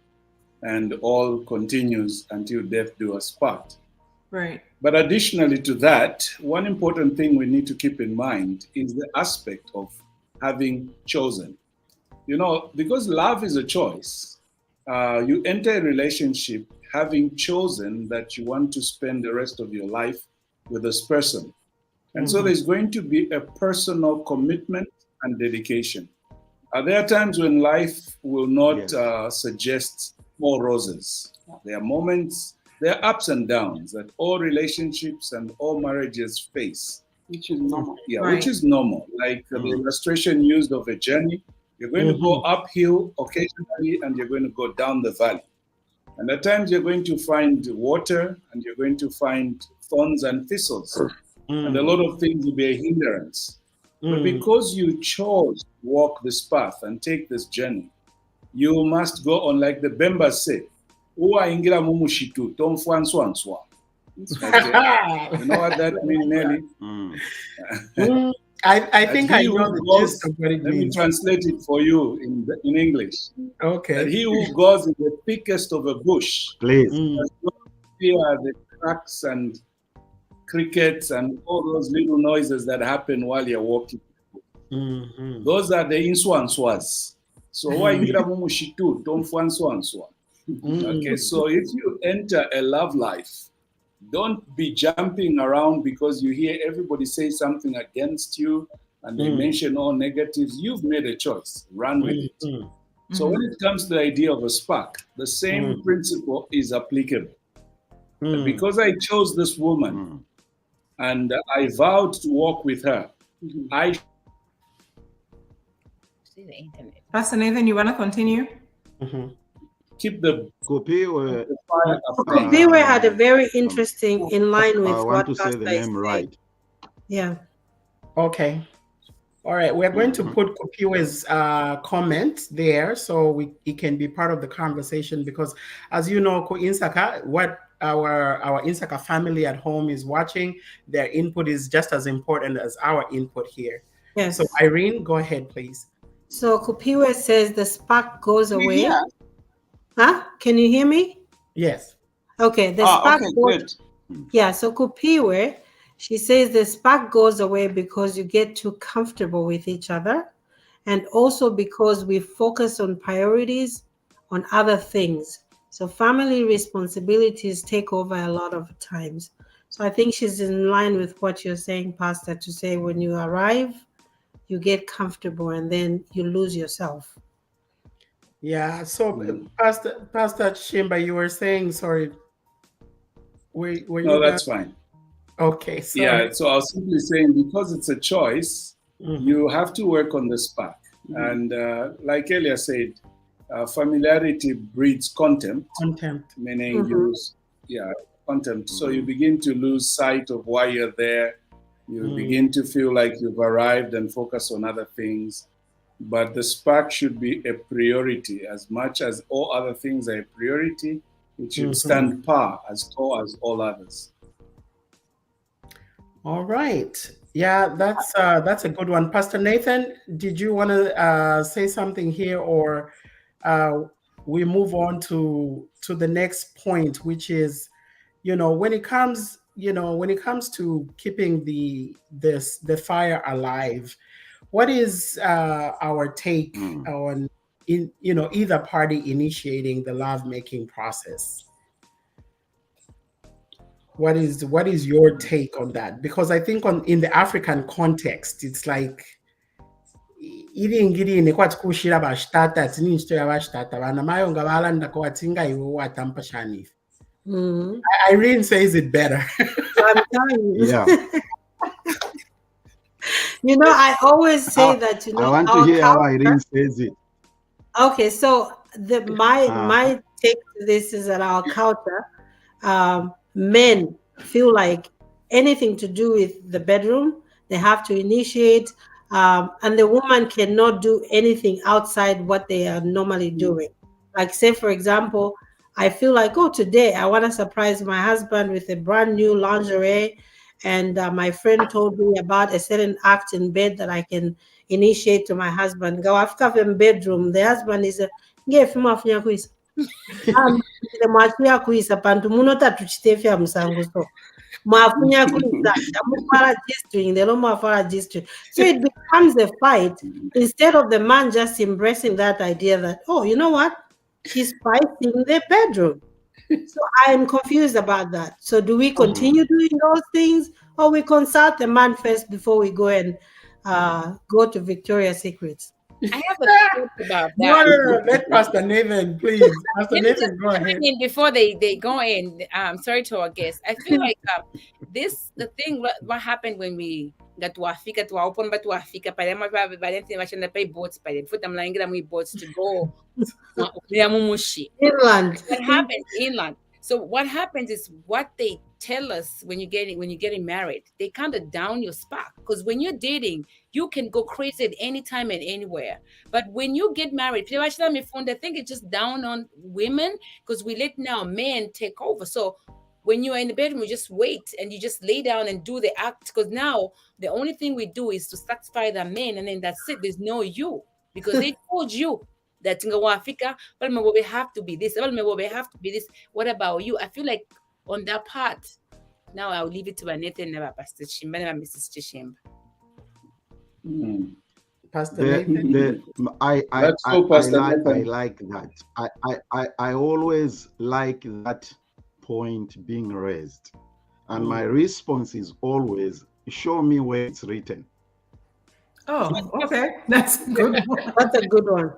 S7: and all continues until death do us part.
S4: Right.
S7: But additionally to that, one important thing we need to keep in mind is the aspect of having chosen. You know, because love is a choice, you enter a relationship having chosen that you want to spend the rest of your life with this person. And so there's going to be a personal commitment and dedication. There are times when life will not suggest more roses. There are moments, there are ups and downs that all relationships and all marriages face.
S6: Which is normal.
S7: Yeah,
S4: Right.
S7: which is normal. Like the illustration used of a journey, you're going to go uphill occasionally and you're going to go down the valley. And at times you're going to find water and you're going to find thorns and thistles. And a lot of things will be a hindrance. But because you chose to walk this path and take this journey, you must go on, like the Bemba said, "Uwa ingira mumushitu, tomfwanswanswa." Okay. You know what that means, Nelly?
S1: I think I
S7: He
S1: know
S7: who
S1: the
S7: goes-
S1: gist of what it
S7: Let me
S1: means.
S7: translate it for you in English. That
S1: Okay.
S7: he who goes in the thickest of a bush
S8: Please.
S7: does not fear the cracks and crickets and all those little noises that happen while you're walking.
S1: Mhm.
S7: Those are the inswanswas. So waingira mumushitu tomfwanswanswa. Okay, so if you enter a love life, don't be jumping around because you hear everybody say something against you and they mention all negatives. You've made a choice. Run with it. So when it comes to the idea of a spark, the same principle is applicable. Because I chose this woman and I vowed to walk with her, I
S2: See the internet.
S4: Pastor Nathan, you want to continue?
S7: keep the
S8: Kupiwe,
S7: fire aflame.
S3: Kupiwe had a very interesting, in line with
S8: I
S3: what
S8: want to say
S3: Pastor
S8: the
S3: is
S8: name
S3: saying.
S8: right.
S3: Yeah.
S1: Okay. All right. We're going to put Kopiwe's comment there so it can be part of the conversation because, as you know, Insaka, what our Insaka family at home is watching, their input is just as important as our input here.
S3: Yes.
S1: So Irene, go ahead, please.
S3: So Kupiwe says the spark goes away.
S6: Yeah.
S3: Huh? Can you hear me?
S1: Yes.
S3: Okay. The spark
S6: Okay,
S3: goes.
S6: good.
S3: Yeah. So Kupiwe, she says the spark goes away because you get too comfortable with each other, and also because we focus on priorities, on other things. So family responsibilities take over a lot of times. So I think she's in line with what you're saying, Pastor, to say when you arrive, you get comfortable and then you lose yourself.
S1: Yeah. So Pastor Shimba, you were saying, sorry. Were you
S7: No,
S1: done?
S7: that's fine.
S1: Okay. Sorry.
S7: Yeah, so I was simply saying because it's a choice, you have to work on the spark. And like Elia said, familiarity breeds contempt. Meaning contempt. So you begin to lose sight of why you're there. You begin to feel like you've arrived and focus on other things. But the spark should be a priority. As much as all other things are a priority, it should stand par as tall as all others.
S1: All right. Yeah, that's a good one. Pastor Nathan, did you want to say something here, or we move on to the next point, which is, when it comes to keeping the fire alive, what is our take on either party initiating the love-making process? What is your take on that? Because I think in the African context, it's like Irene says it better.
S3: I'm telling you.
S8: Yeah.
S3: I always say that,
S8: I want to hear how Irene says it.
S3: Okay, so my take to this is that our culture, men feel like anything to do with the bedroom, they have to initiate, and the woman cannot do anything outside what they are normally doing. Like, say, for example, I feel like, today I want to surprise my husband with a brand new lingerie, and my friend told me about a certain act in bed that I can initiate to my husband. Go after the bedroom. The husband is a mwafunya kuisa pantu munota tuchitefya musango so mwafunya kuisa mufara registering they don't mufara registering, so it becomes a fight instead of the man just embracing that idea that, you know what, she's fighting the bedroom. So I am confused about that. So do we continue doing those things, or we consult the man first before we go and go to Victoria's Secrets?
S2: I have a thought about that.
S1: No. Let Pastor Nathan, please. Pastor Nathan, go ahead.
S2: Before they go in, sorry to our guests. I feel like the thing what happened when we got to Africa to open but to Africa, by them I pay boats by them. Put them lying boats to go.
S3: Inland.
S2: What happens inland? So what happens is what they tell us when you're getting married, they kind of down your spark, because when you're dating, you can go crazy at any time and anywhere. But when you get married, I think it's just down on women because we let now men take over. So when you are in the bedroom, you just wait and you just lay down and do the act, because now the only thing we do is to satisfy the men, and then that's it. There's no you, because they told you that we have to be this, we have to be this. What about you? I feel like on that part, Now I'll leave it to Nathan and Pastor Chimba and Mrs. Chishimba.
S1: Pastor Nathan.
S7: Let's go, Pastor
S8: I
S7: Nathan.
S8: like that. I always like that point being raised. And my response is always, show me where it's written.
S4: Oh, okay. That's a good one.
S3: That's a good one.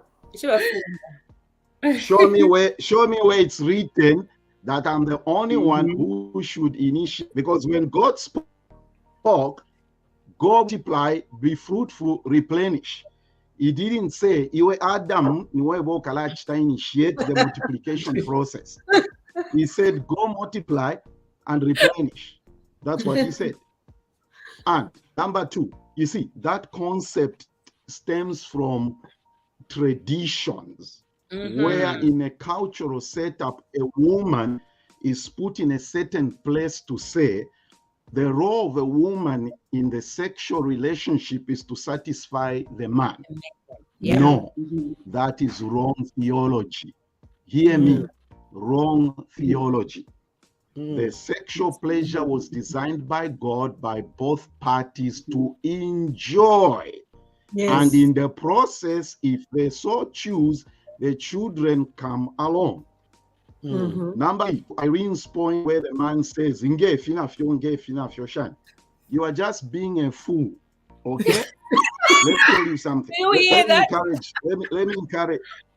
S8: Show me where it's written that I'm the only one who should initiate. Because when God spoke, go multiply, be fruitful, replenish. He didn't say, Iwe Adam, initiate the multiplication process. He said, go multiply and replenish. That's what he said. And number two, you see, that concept stems from traditions, where in a cultural setup, a woman is put in a certain place to say the role of a woman in the sexual relationship is to satisfy the man.
S2: Yeah.
S8: No, that is wrong theology. Hear me, wrong theology. The sexual pleasure was designed by God by both parties to enjoy.
S3: Yes.
S8: And in the process, if they so choose, the children come along. Number Irene's point where the man says, you are just being a fool. Okay? Let's tell you something.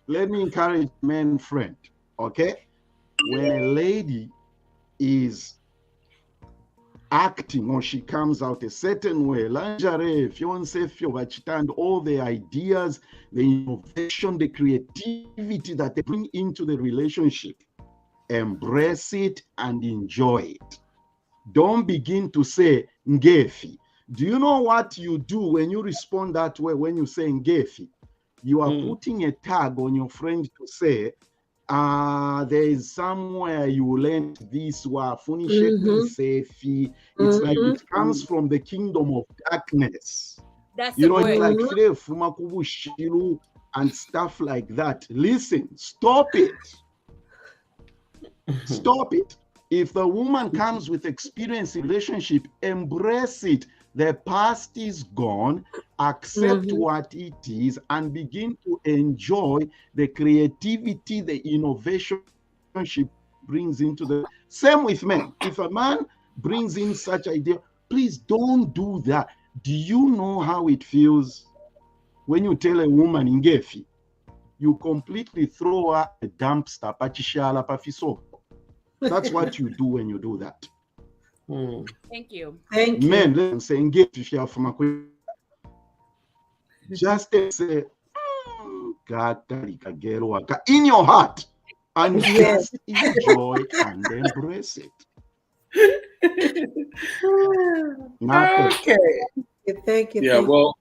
S8: Let me encourage men friend. Okay? When a lady is acting or she comes out a certain way, lingerie, fiancé, and all the ideas, the innovation, the creativity that they bring into the relationship, embrace it and enjoy it. Don't begin to say ngefi. Do you know what you do when you respond that way? When you say ngefi, you are putting a tag on your friend to say, there is somewhere you learned this. It's like it comes from the kingdom of darkness.
S2: That's
S8: You know,
S2: the word.
S8: it's like and stuff like that. Listen, stop it. Stop it. If the woman comes with experience in relationship, embrace it. The past is gone. Accept what it is and begin to enjoy the creativity, the innovation she brings into the. Same with men. If a man brings in such idea, please don't do that. Do you know how it feels when you tell a woman in Gefi, you completely throw her a dumpster, pachishala, pafiso. That's what you do when you do that.
S2: Thank you.
S3: Thank you.
S8: Men, listen, say engage if you are from a just say, in your heart, and just enjoy and embrace it.
S1: Okay.
S3: Thank you.
S7: Yeah, well,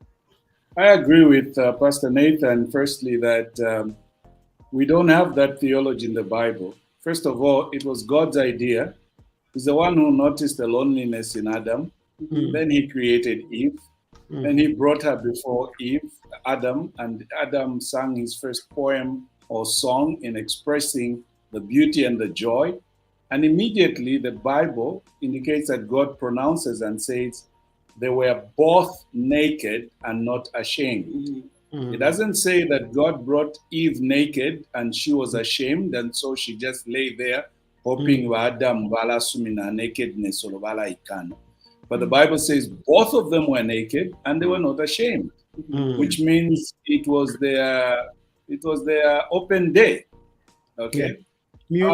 S7: I agree with Pastor Nathan, firstly, that we don't have that theology in the Bible. First of all, it was God's idea. He's the one who noticed the loneliness in Adam. Then he created Eve. Then he brought her before Adam, and Adam sang his first poem or song in expressing the beauty and the joy. And immediately the Bible indicates that God pronounces and says, they were both naked and not ashamed. It doesn't say that God brought Eve naked and she was ashamed, and so she just lay there hoping Adam wala sumina nakedness or wala ikano. But the Bible says both of them were naked and they were not ashamed, which means it was their open day. Okay.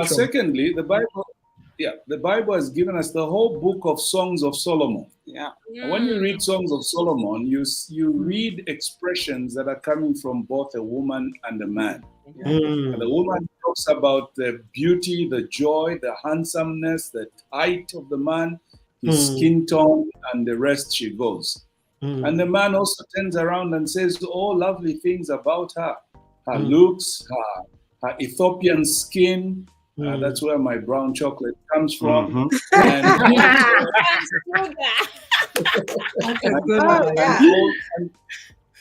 S7: Secondly, the Bible has given us the whole book of Songs of Solomon.
S6: Yeah.
S7: And when you read Songs of Solomon, you read expressions that are coming from both a woman and a man. And the woman talks about the beauty, the joy, the handsomeness, the height of the man, his skin tone, and the rest she goes. And the man also turns around and says all lovely things about her. Her looks, her Ethiopian skin. That's where my brown chocolate comes from.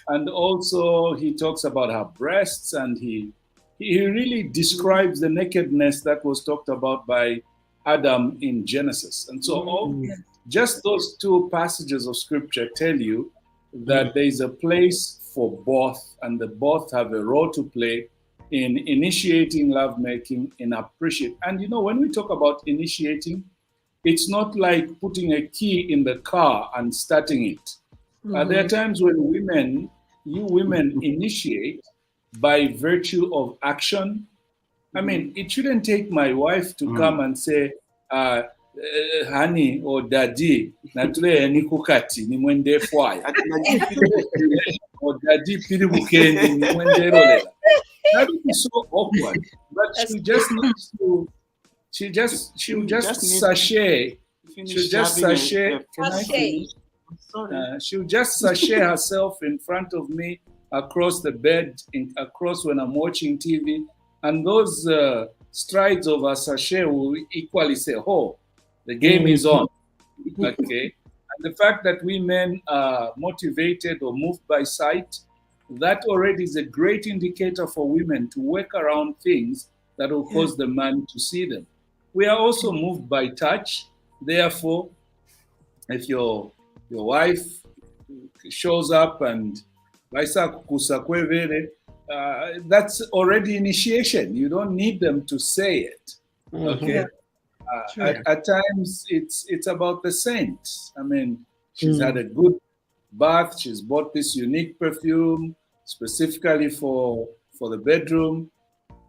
S7: And also he talks about her breasts, and he really describes the nakedness that was talked about by Adam in Genesis. And so just those two passages of scripture tell you that there is a place for both, and the both have a role to play in initiating lovemaking, in appreciate. And you know, when we talk about initiating, it's not like putting a key in the car and starting it. There are times when you women initiate by virtue of action. I mean, it shouldn't take my wife to come and say, honey or daddy, natule ni kukati ni mwende fwaya. Or daddy piri bukendi ni mwende rolela. That would be so awkward. But she just needs to, she'll just sashay. She'll just sashay. Can I finish? She'll just sashay herself in front of me across the bed, across when I'm watching TV. And those strides of a sachet will equally say, oh, the game is on. Okay. And the fact that we men are motivated or moved by sight, that already is a great indicator for women to work around things that will cause the man to see them. We are also moved by touch. Therefore, if your wife shows up and that's already initiation. You don't need them to say it. Okay. At times it's about the scent. I mean, she's had a good bath. She's bought this unique perfume specifically for the bedroom,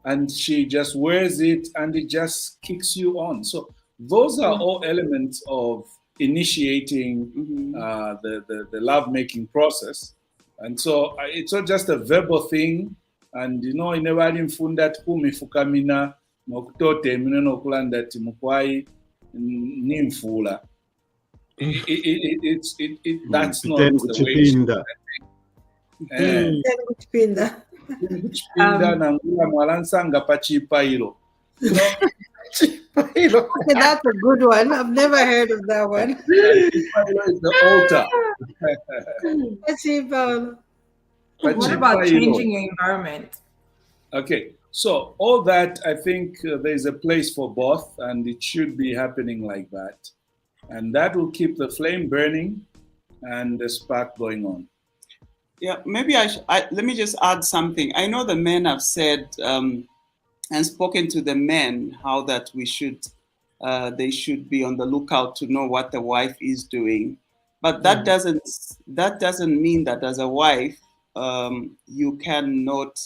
S7: and she just wears it, and it just kicks you on. So those are all elements of initiating the lovemaking process. And so it's not just a verbal thing. And you know, inebali mfunda kumifukamina nokutote mino nokulanda timukwai nimfula. That's not the way.
S3: Kuchipinda
S7: nangula mwalansanga pachipailo.
S3: Okay, that's a good one. I've never heard of that one.
S7: The altar.
S4: What about changing your environment?
S7: Okay, so all that, I think there's a place for both, and it should be happening like that. And that will keep the flame burning and the spark going on.
S6: Yeah, maybe let me just add something. I know the men have said and spoken to the men how that they should be on the lookout to know what the wife is doing. But that doesn't mean that as a wife you cannot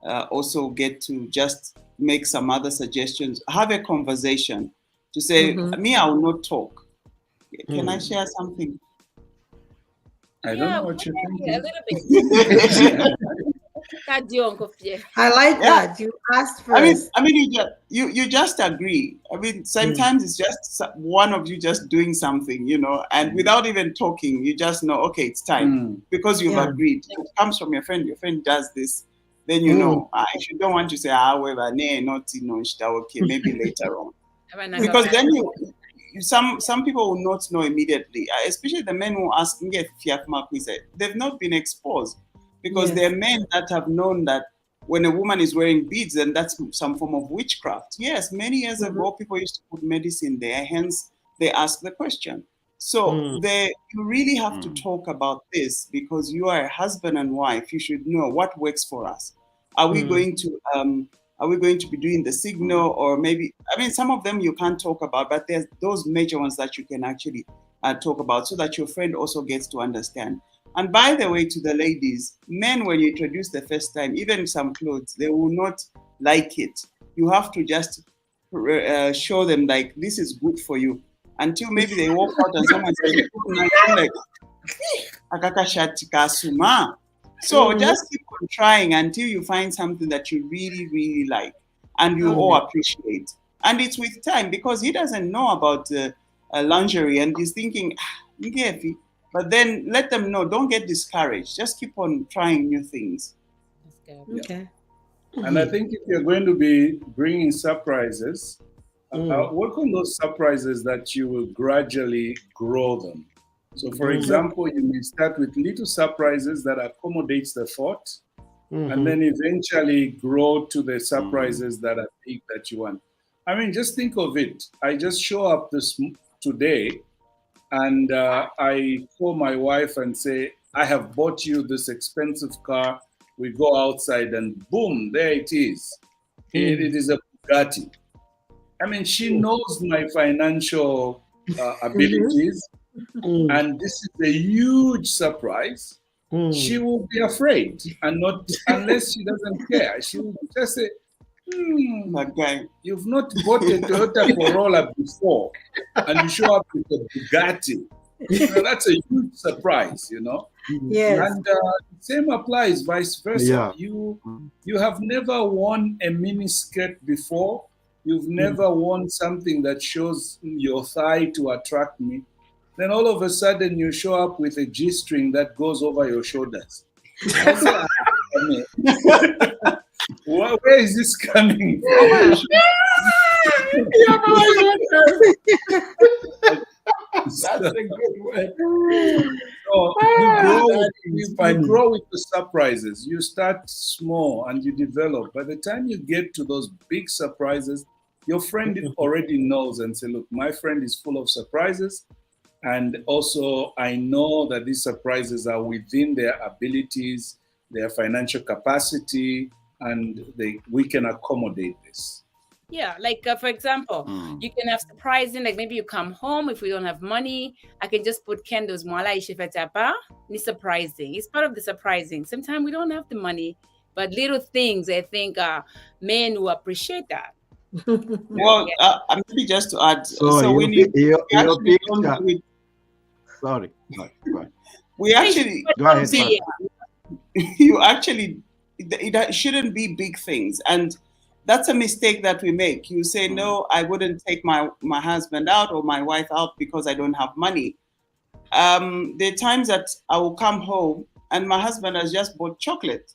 S6: also get to just make some other suggestions. Have a conversation to say, me, I will not talk. Can I share something?
S7: I don't know what you're thinking.
S2: A little bit.
S3: I like that. You asked first.
S6: I mean, you just agree. I mean, sometimes it's just one of you just doing something, you know, and without even talking, you just know, okay, it's time because you've agreed. It comes from your friend. Your friend does this, then you know. If you don't want to say, however, not okay, maybe later on, because then some people will not know immediately, especially the men who ask, they've not been exposed. Because there are men that have known that when a woman is wearing beads, then that's some form of witchcraft. Yes, many years ago, people used to put medicine there, hence they ask the question. So you really have to talk about this because you are a husband and wife. You should know what works for us. Are we going to be doing the signal, or maybe, I mean, some of them you can't talk about, but there's those major ones that you can actually talk about so that your friend also gets to understand. And by the way, to the ladies, men, when you introduce the first time, even some clothes, they will not like it. You have to just show them like, this is good for you. Until maybe they walk out and someone says, like, so just keep on trying until you find something that you really, really like and you all appreciate. And it's with time because he doesn't know about lingerie and he's thinking, but then let them know, don't get discouraged. Just keep on trying new things.
S3: Okay.
S7: And I think if you're going to be bringing surprises, work on those surprises that you will gradually grow them. So for example, you may start with little surprises that accommodates the thought, and then eventually grow to the surprises that are big that you want. I mean, just think of it. I just show up today, and I call my wife and say, I have bought you this expensive car. We go outside, and boom, there it is. It is a Bugatti. I mean, she knows my financial abilities, and this is a huge surprise. She will be afraid, and not unless she doesn't care. She will just say,
S6: That guy.
S7: you've not bought a Toyota Corolla before, and you show up with a Bugatti. That's a huge surprise,
S3: Yes.
S7: And same applies vice versa.
S8: Yeah.
S7: You have never worn a mini skirt before. You've never worn something that shows your thigh to attract me. Then all of a sudden you show up with a G-string that goes over your shoulders. Where is this coming from?
S1: That's a good one.
S7: So you grow with the surprises. You start small and you develop. By the time you get to those big surprises, your friend already knows and say, look, my friend is full of surprises. And also, I know that these surprises are within their abilities, their financial capacity, and we can accommodate this.
S2: Yeah, like for example, you can have surprising, like maybe you come home, if we don't have money, I can just put candles. It's surprising. It's part of the surprising. Sometimes we don't have the money, but little things, I think men will appreciate that.
S6: Well, maybe just to add,
S8: So
S6: when
S8: your
S6: actually
S8: picture.
S6: don't do it,
S8: Sorry. Go ahead.
S6: we actually
S8: Go ahead.
S2: See,
S6: you actually it shouldn't be big things, and that's a mistake that we make. You say, no, I wouldn't take my husband out or my wife out because I don't have money. There are times that I will come home and my husband has just bought chocolate,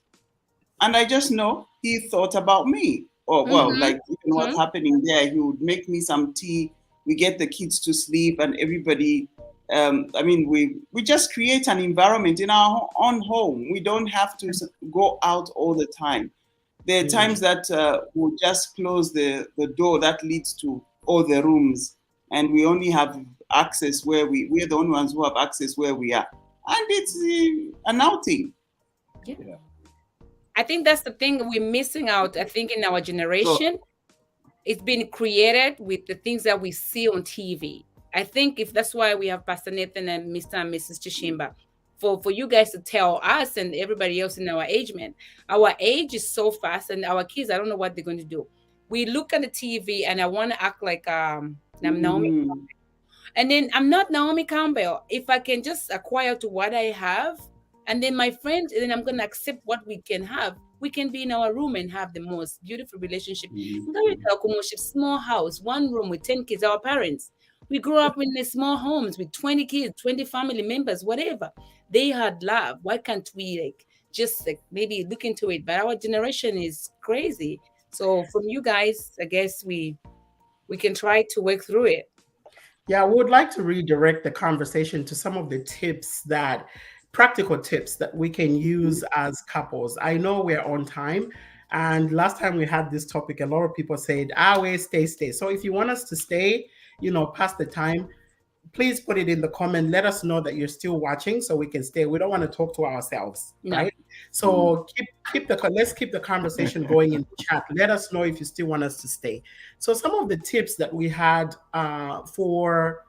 S6: and I just know he thought about me. Or well, like what's happening there, he would make me some tea. We get the kids to sleep, and everybody. We just create an environment in our own home. We don't have to go out all the time. There are times that we'll just close the door that leads to all the rooms, and we only have access where we're the only ones who have access where we are, and it's an outing.
S2: Yeah. I think that's the thing we're missing out. I think in our generation, it's been created with the things that we see on TV. I think if that's why we have Pastor Nathan and Mr. and Mrs. Chishimba, for you guys to tell us and everybody else in our age, man, our age is so fast, and our kids, I don't know what they're going to do. We look at the TV, and I want to act like I'm Naomi, and then I'm not Naomi Campbell. If I can just acquire to what I have, and then my friends, and then I'm going to accept what we can have. We can be in our room and have the most beautiful relationship. Small house, one room with 10 kids, our parents. We grew up in the small homes with 20 kids, 20 family members, whatever. They had love. Why can't we just maybe look into it? But our generation is crazy. So from you guys, I guess we can try to work through it.
S1: Yeah, we would like to redirect the conversation to some of the practical tips that we can use as couples. I know we're on time, and last time we had this topic, a lot of people said, wait, stay. So if you want us to stay, past the time, please put it in the comment. Let us know that you're still watching so we can stay. We don't want to talk to ourselves, right? So let's keep the conversation going in the chat. Let us know if you still want us to stay. So some of the tips that we had for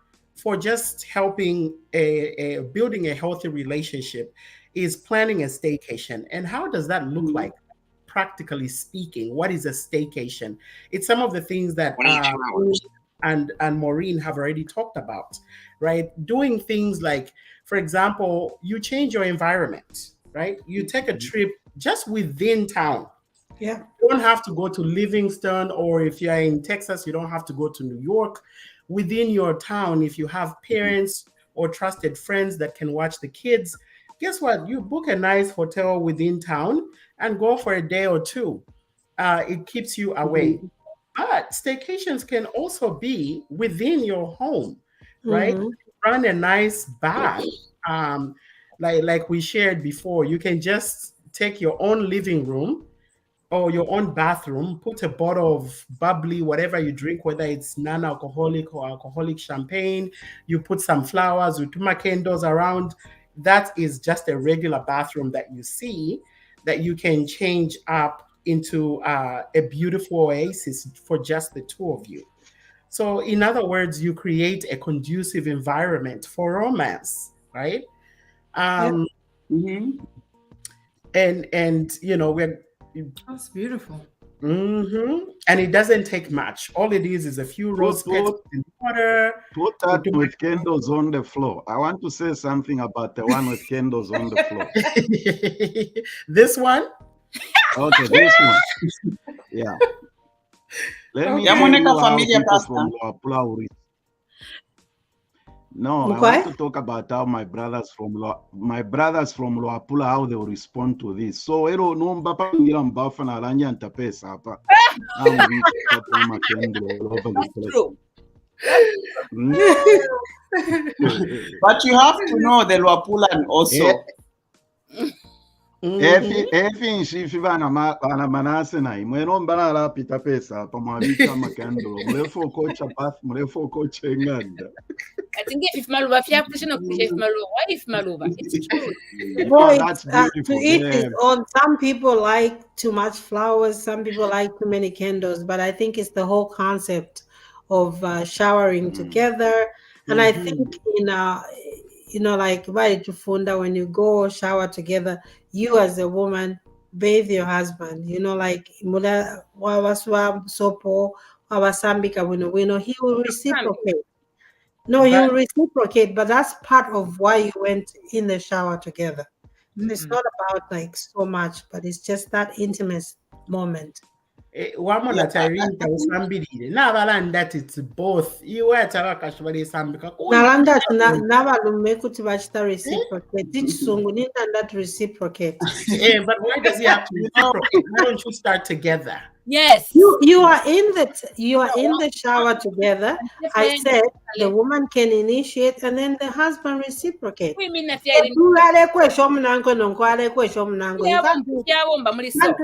S1: just helping building a healthy relationship is planning a staycation. And how does that look like, practically speaking? What is a staycation? It's some of the things that and Maureen have already talked about, right? Doing things like, for example, you change your environment, right? You take a trip just within town.
S3: Yeah.
S1: You don't have to go to Livingston, or if you're in Texas, you don't have to go to New York. Within your town, if you have parents or trusted friends that can watch the kids, guess what? You book a nice hotel within town and go for a day or two. It keeps you away. But staycations can also be within your home, right? Run a nice bath. Like we shared before, you can just take your own living room, or your own bathroom, put a bottle of bubbly, whatever you drink, whether it's non-alcoholic or alcoholic champagne, you put some flowers, with candles around. That is just a regular bathroom that you see that you can change up into a beautiful oasis for just the two of you. So, in other words, you create a conducive environment for romance, right? Um,
S6: Mm-hmm.
S1: and you know,
S4: That's beautiful.
S1: and it doesn't take much. All it is a few rose petals in water.
S8: Put that with candles on the floor. I want to say something about the one with candles on the floor.
S1: This one?
S8: Okay, this one. Yeah. Let me
S6: Ya
S8: tell you
S6: moneka
S8: how
S6: familia
S8: people
S6: pasta.
S8: from Luapula will No, I
S3: Okay.
S8: want to talk about how my brothers from Luapula, how they will respond to this. So ero numba pa ngira mbafa na ranya ntapesa hapa. I'm weak for my candle all over the
S2: That's
S8: place.
S2: true.
S6: But you have to know the Luapulan also.
S8: Efi nshifi bana manase na imweno mbana la pita pesa pa mwabika makandlo mrefu kocha bath mrefu kocha nganda.
S2: I think if Maluba, if you have to if Maluba, why if Maluba? It's true.
S3: No,
S8: That's
S3: it's, to
S8: beautiful.
S3: each
S8: Yeah.
S3: his own. Some people like too much flowers. Some people like too many candles. But I think it's the whole concept of showering together. And I think like right to Funda, when you go shower together, you as a woman bathe your husband. Like mula wawaswa sopo wawasambika wino, he will reciprocate. No, you will reciprocate, but that's part of why you went in the shower together. So it's not about like so much, but it's just that intimate moment.
S1: Wamona Tyrinta usambirire n'abalanda it's both iwe atabakashobora esambika
S3: Nalanda n'abalume kuti bachita reciprocate tichisungu nitanda to reciprocate.
S1: But why does he have to reciprocate? Why don't you start together?
S2: Yes.
S3: You are in the shower together. I said the woman can initiate and then the husband reciprocate.
S2: We mean that
S3: You can't do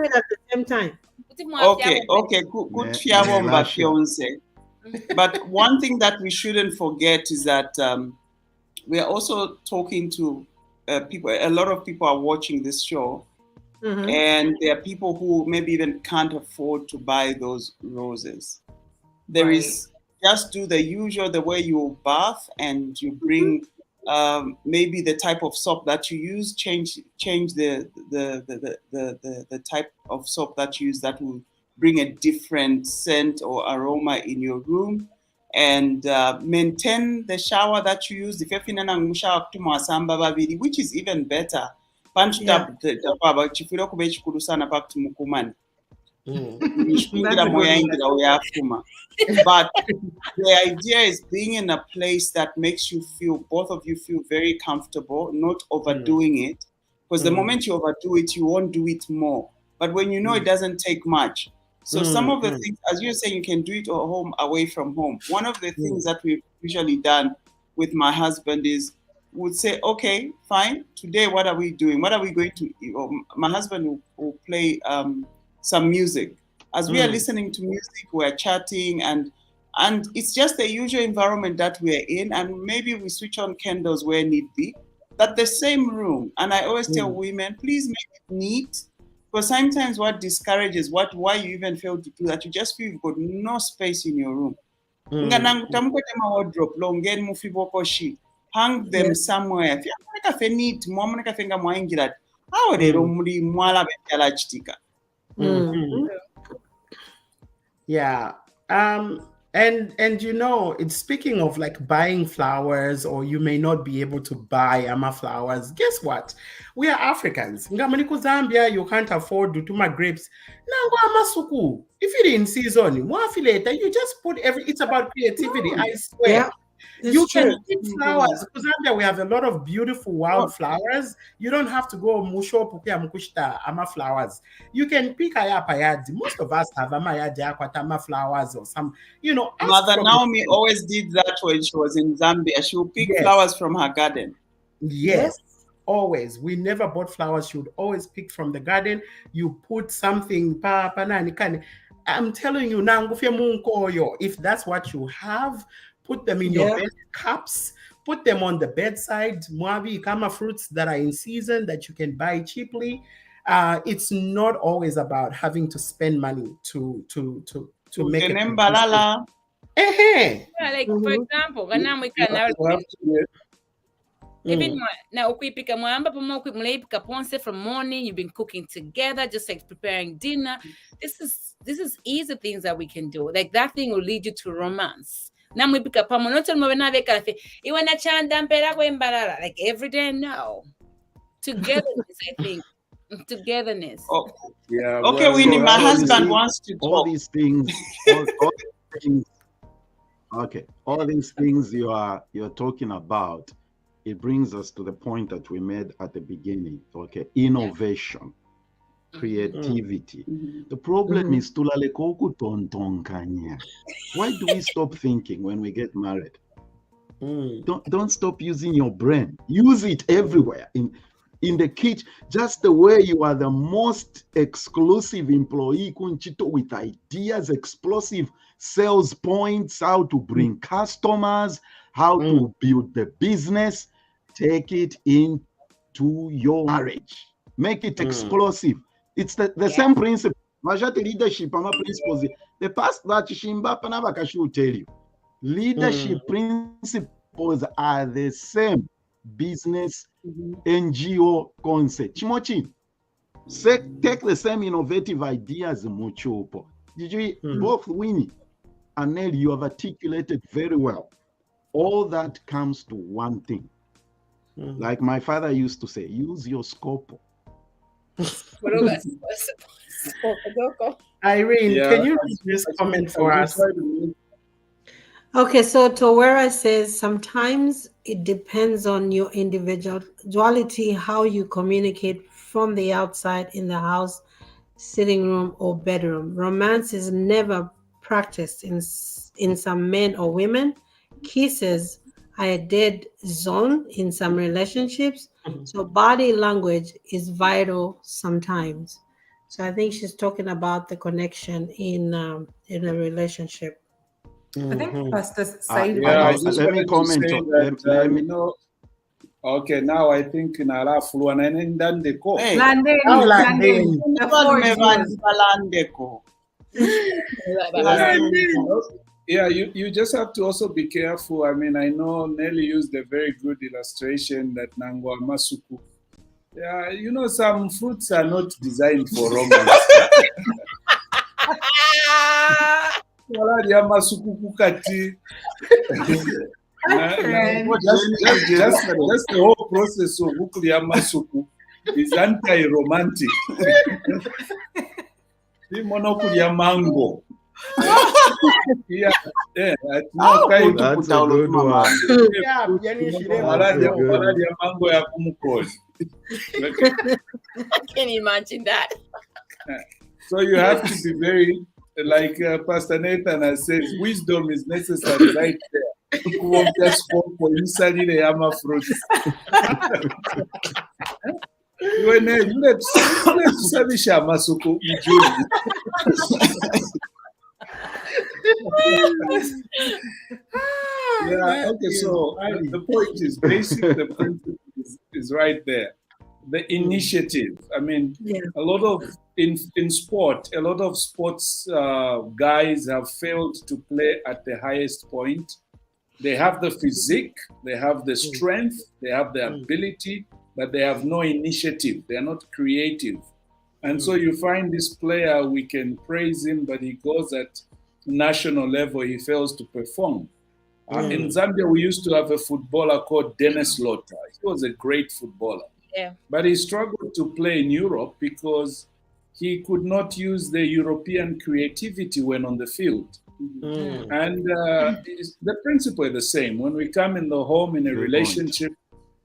S3: it at the same time.
S6: Okay, good fiabomba fiance. But one thing that we shouldn't forget is that we are also talking to people. A lot of people are watching this show, and there are people who maybe even can't afford to buy those roses. There is just do the usual, the way you bath and you bring maybe the type of soap that you use. Change the type of soap that you use that will bring a different scent or aroma in your room, and maintain the shower that you use. Which is even better. But the idea is being in a place that makes you feel, both of you feel very comfortable, not overdoing it. Because the moment you overdo it, you won't do it more. But when you know it doesn't take much. So some of the things, as you're saying, you can do it at home, away from home. One of the things that we've usually done with my husband is would say, okay, fine, today what are we doing? What are we going to, my husband will play some music. As we are listening to music, we're chatting, and it's just the usual environment that we're in, and maybe we switch on candles where need be. That the same room, and I always tell women, please make it neat, because sometimes what discourages, why you even fail to do that, you just feel you've got no space in your room. Hang them somewhere.
S1: Yeah. And you know, it's speaking of like buying flowers, or you may not be able to buy flowers. Guess what? We are Africans. Ngamaniko Zambia, you can't afford Dutuma grapes. Nango amasuku. If it in season, later, you just put it's about creativity. I swear.
S3: Yeah.
S1: You can pick flowers. In Zambia, we have a lot of beautiful wild flowers. You don't have to go musho pukia mukushta ama flowers. You can pick ayapayadi. Most of us have amayadi akwatama flowers or some,
S6: Mother Naomi always did that when she was in Zambia. She would pick flowers from her garden.
S1: Yes. Always. We never bought flowers. She would always pick from the garden. You put something, I'm telling you now, if that's what you have, put them in your bed cups, put them on the bedside. Mwabi kama fruits that are in season that you can buy cheaply. It's not always about having to spend money to make it.
S2: Like for example, even now ukipika mwamba pamoja mnaipika ponce from morning, you've been cooking together, just like preparing dinner. This is easy things that we can do. Like that thing will lead you to romance. Na mwipika pamoja noto mwena veka fe iwana chanda mpera kwa imbalala like every day. No, togetherness. I think togetherness.
S6: Oh, yeah. Okay, Winnie, my husband wants to talk.
S8: All these things. Okay, all these things you're talking about. It brings us to the point that we made at the beginning. Okay, innovation, creativity. The problem is why do we stop thinking when we get married? Don't stop using your brain. Use it everywhere. In the kitchen, just the way you are the most exclusive employee, Kunchito, with ideas, explosive sales points, how to bring customers, how to build the business. Take it into your marriage. Make it explosive. It's the same principle. Leadership principles. The past that Shimba will tell you. Leadership principles are the same. Business, NGO concept. Chimochi, take the same innovative ideas, Mochopo. Did you both Winnie and Nelly, you have articulated very well. All that comes to one thing. Like my father used to say, use your scope.
S1: Irene, can you read this comment for us?
S3: Okay, so Towera says sometimes it depends on your individuality, how you communicate from the outside in the house, sitting room, or bedroom. Romance is never practiced in some men or women. Kisses are a dead zone in some relationships. So body language is vital sometimes. So I think she's talking about the connection in a relationship.
S4: I think Pastor Said.
S8: Let me comment. Let me
S7: know. Okay, now I think Nara Fluan and then the call. Yeah, you just have to also be careful. I mean, I know Nelly used a very good illustration that Nangwa Masuku. Yeah, you know, some fruits are not designed for romance. Just the whole process of Ukulia Masuku is anti-romantic. Monokulia mango. Yeah, that's a good one.
S2: I can't imagine that.
S7: So you have to be very, like Pastor Nathan has said, wisdom is necessary right there. You won't just fall for inside the Yama fruits. Yeah, okay, so the point is basic, the principle is right there. The initiative. I mean, a lot of, in sport, a lot of sports guys have failed to play at the highest point. They have the physique, they have the strength, they have the ability, but they have no initiative. They are not creative. And so you find this player, we can praise him, but he goes at national level, he fails to perform. In Zambia, we used to have a footballer called Dennis Lotter. He was a great footballer.
S2: Yeah.
S7: But he struggled to play in Europe because he could not use the European creativity when on the field. And the principle is the same. When we come in the home, in a relationship,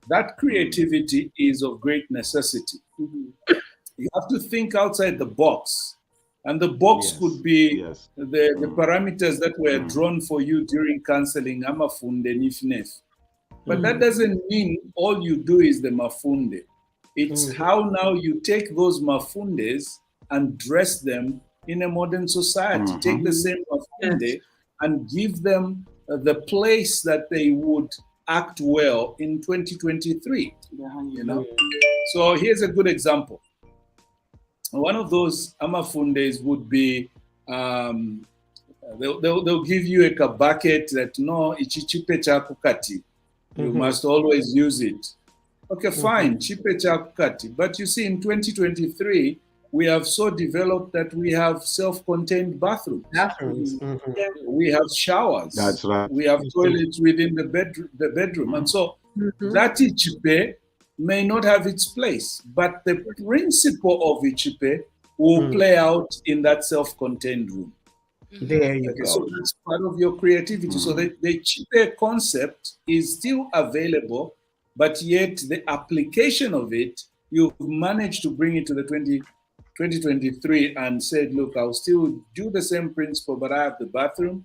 S7: that creativity is of great necessity. You have to think outside the box. And the box could be the parameters that were drawn for you during counseling. Amafunde nifnef. But that doesn't mean all you do is the mafunde. It's how now you take those mafundes and dress them in a modern society. Take the same mafunde and give them the place that they would act well in 2023. You know. So here's a good example. One of those amafundes would be they'll give you a bucket that no ichichipe chakukati. You must always use it. Okay, fine, chipe chakukati. But you see, in 2023, we have so developed that we have self-contained bathrooms. We have showers.
S8: That's right.
S7: We have toilets within the bedroom. And so that ichipe may not have its place, but the principle of ichipe will play out in that self-contained room.
S1: There you go.
S7: So that's part of your creativity. So the chipe concept is still available, but yet the application of it, you've managed to bring it to the 2023 and said, look, I'll still do the same principle, but I have the bathroom,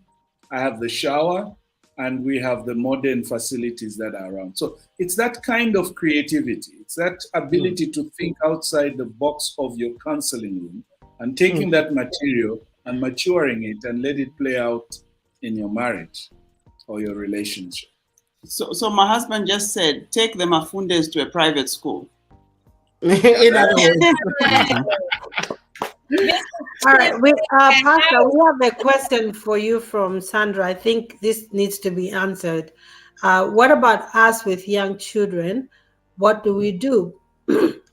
S7: I have the shower, and we have the modern facilities that are around. So it's that kind of creativity. It's that ability to think outside the box of your counseling room and taking that material and maturing it and let it play out in your marriage or your relationship.
S6: So my husband just said, take the mafundes to a private school.
S1: In other words.
S3: All right, Pastor, we have a question for you from Sandra. I think this needs to be answered. What about us with young children? What do we do?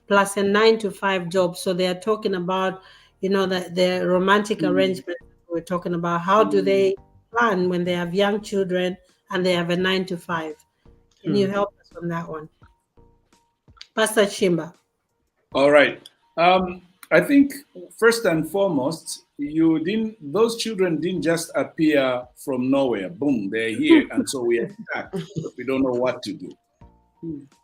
S3: Plus a 9-to-5 job. So they are talking about, the romantic arrangement we're talking about. How do they plan when they have young children and they have a 9-to-5? Can you help us on that one? Pastor Chimba.
S7: All right. I think first and foremost, those children didn't just appear from nowhere. Boom, they're here, and so we attack. We don't know what to do.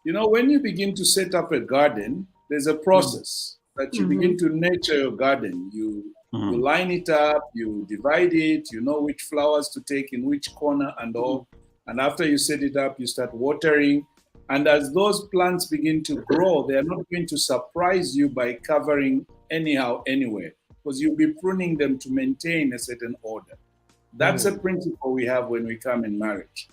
S7: When you begin to set up a garden, there's a process that you begin to nurture your garden. You line it up, you divide it, you know which flowers to take in which corner and all. And after you set it up, you start watering. And as those plants begin to grow, they are not going to surprise you by covering anyhow, anywhere, because you'll be pruning them to maintain a certain order. That's a principle we have when we come in marriage.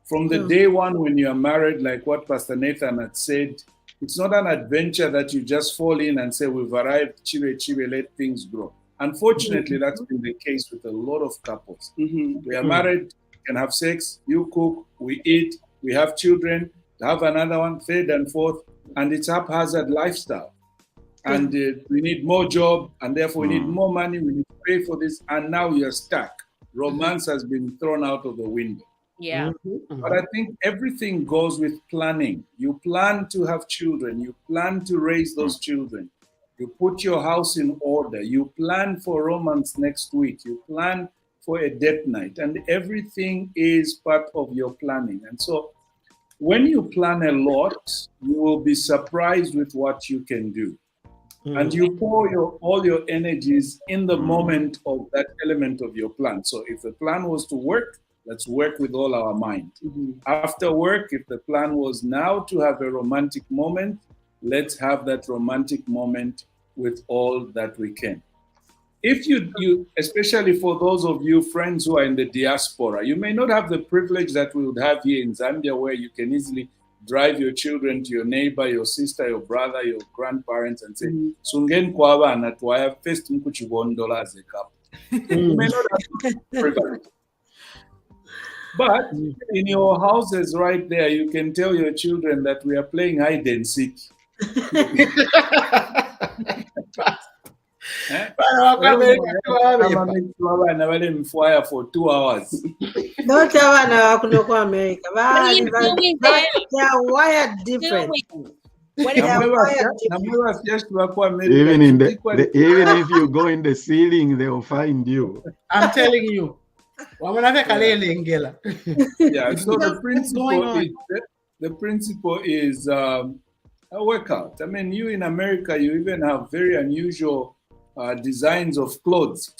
S7: From the day one when you are married, like what Pastor Nathan had said, it's not an adventure that you just fall in and say, we've arrived, chive, let things grow. Unfortunately, that's been the case with a lot of couples. We are married, can have sex, you cook, we eat, we have children, have another one, third and fourth, and it's haphazard lifestyle. And we need more job, and therefore we need more money, we need to pay for this, and now you're stuck. Romance has been thrown out of the window.
S2: Yeah.
S7: But I think everything goes with planning. You plan to have children, you plan to raise those children, you put your house in order, you plan for romance next week, you plan for a date night, and everything is part of your planning. And so when you plan a lot, you will be surprised with what you can do. And you pour all your energies in the moment of that element of your plan. So if the plan was to work, let's work with all our mind. After work, if the plan was now to have a romantic moment, let's have that romantic moment with all that we can. If you, especially for those of you friends who are in the diaspora, you may not have the privilege that we would have here in Zambia, where you can easily drive your children to your neighbor, your sister, your brother, your grandparents, and say, "Sungen kwaba na twaya first $1 a cup." You may not have that privilege. But in your houses right there, you can tell your children that we are playing hide and seek. For 2 hours.
S3: Don't tell me now I go America. They are wired different.
S8: Even if you go in the ceiling, they will find you.
S1: I'm telling you.
S7: Yeah, so the principle is a workout. I mean, you in America, you even have very unusual designs of clothes.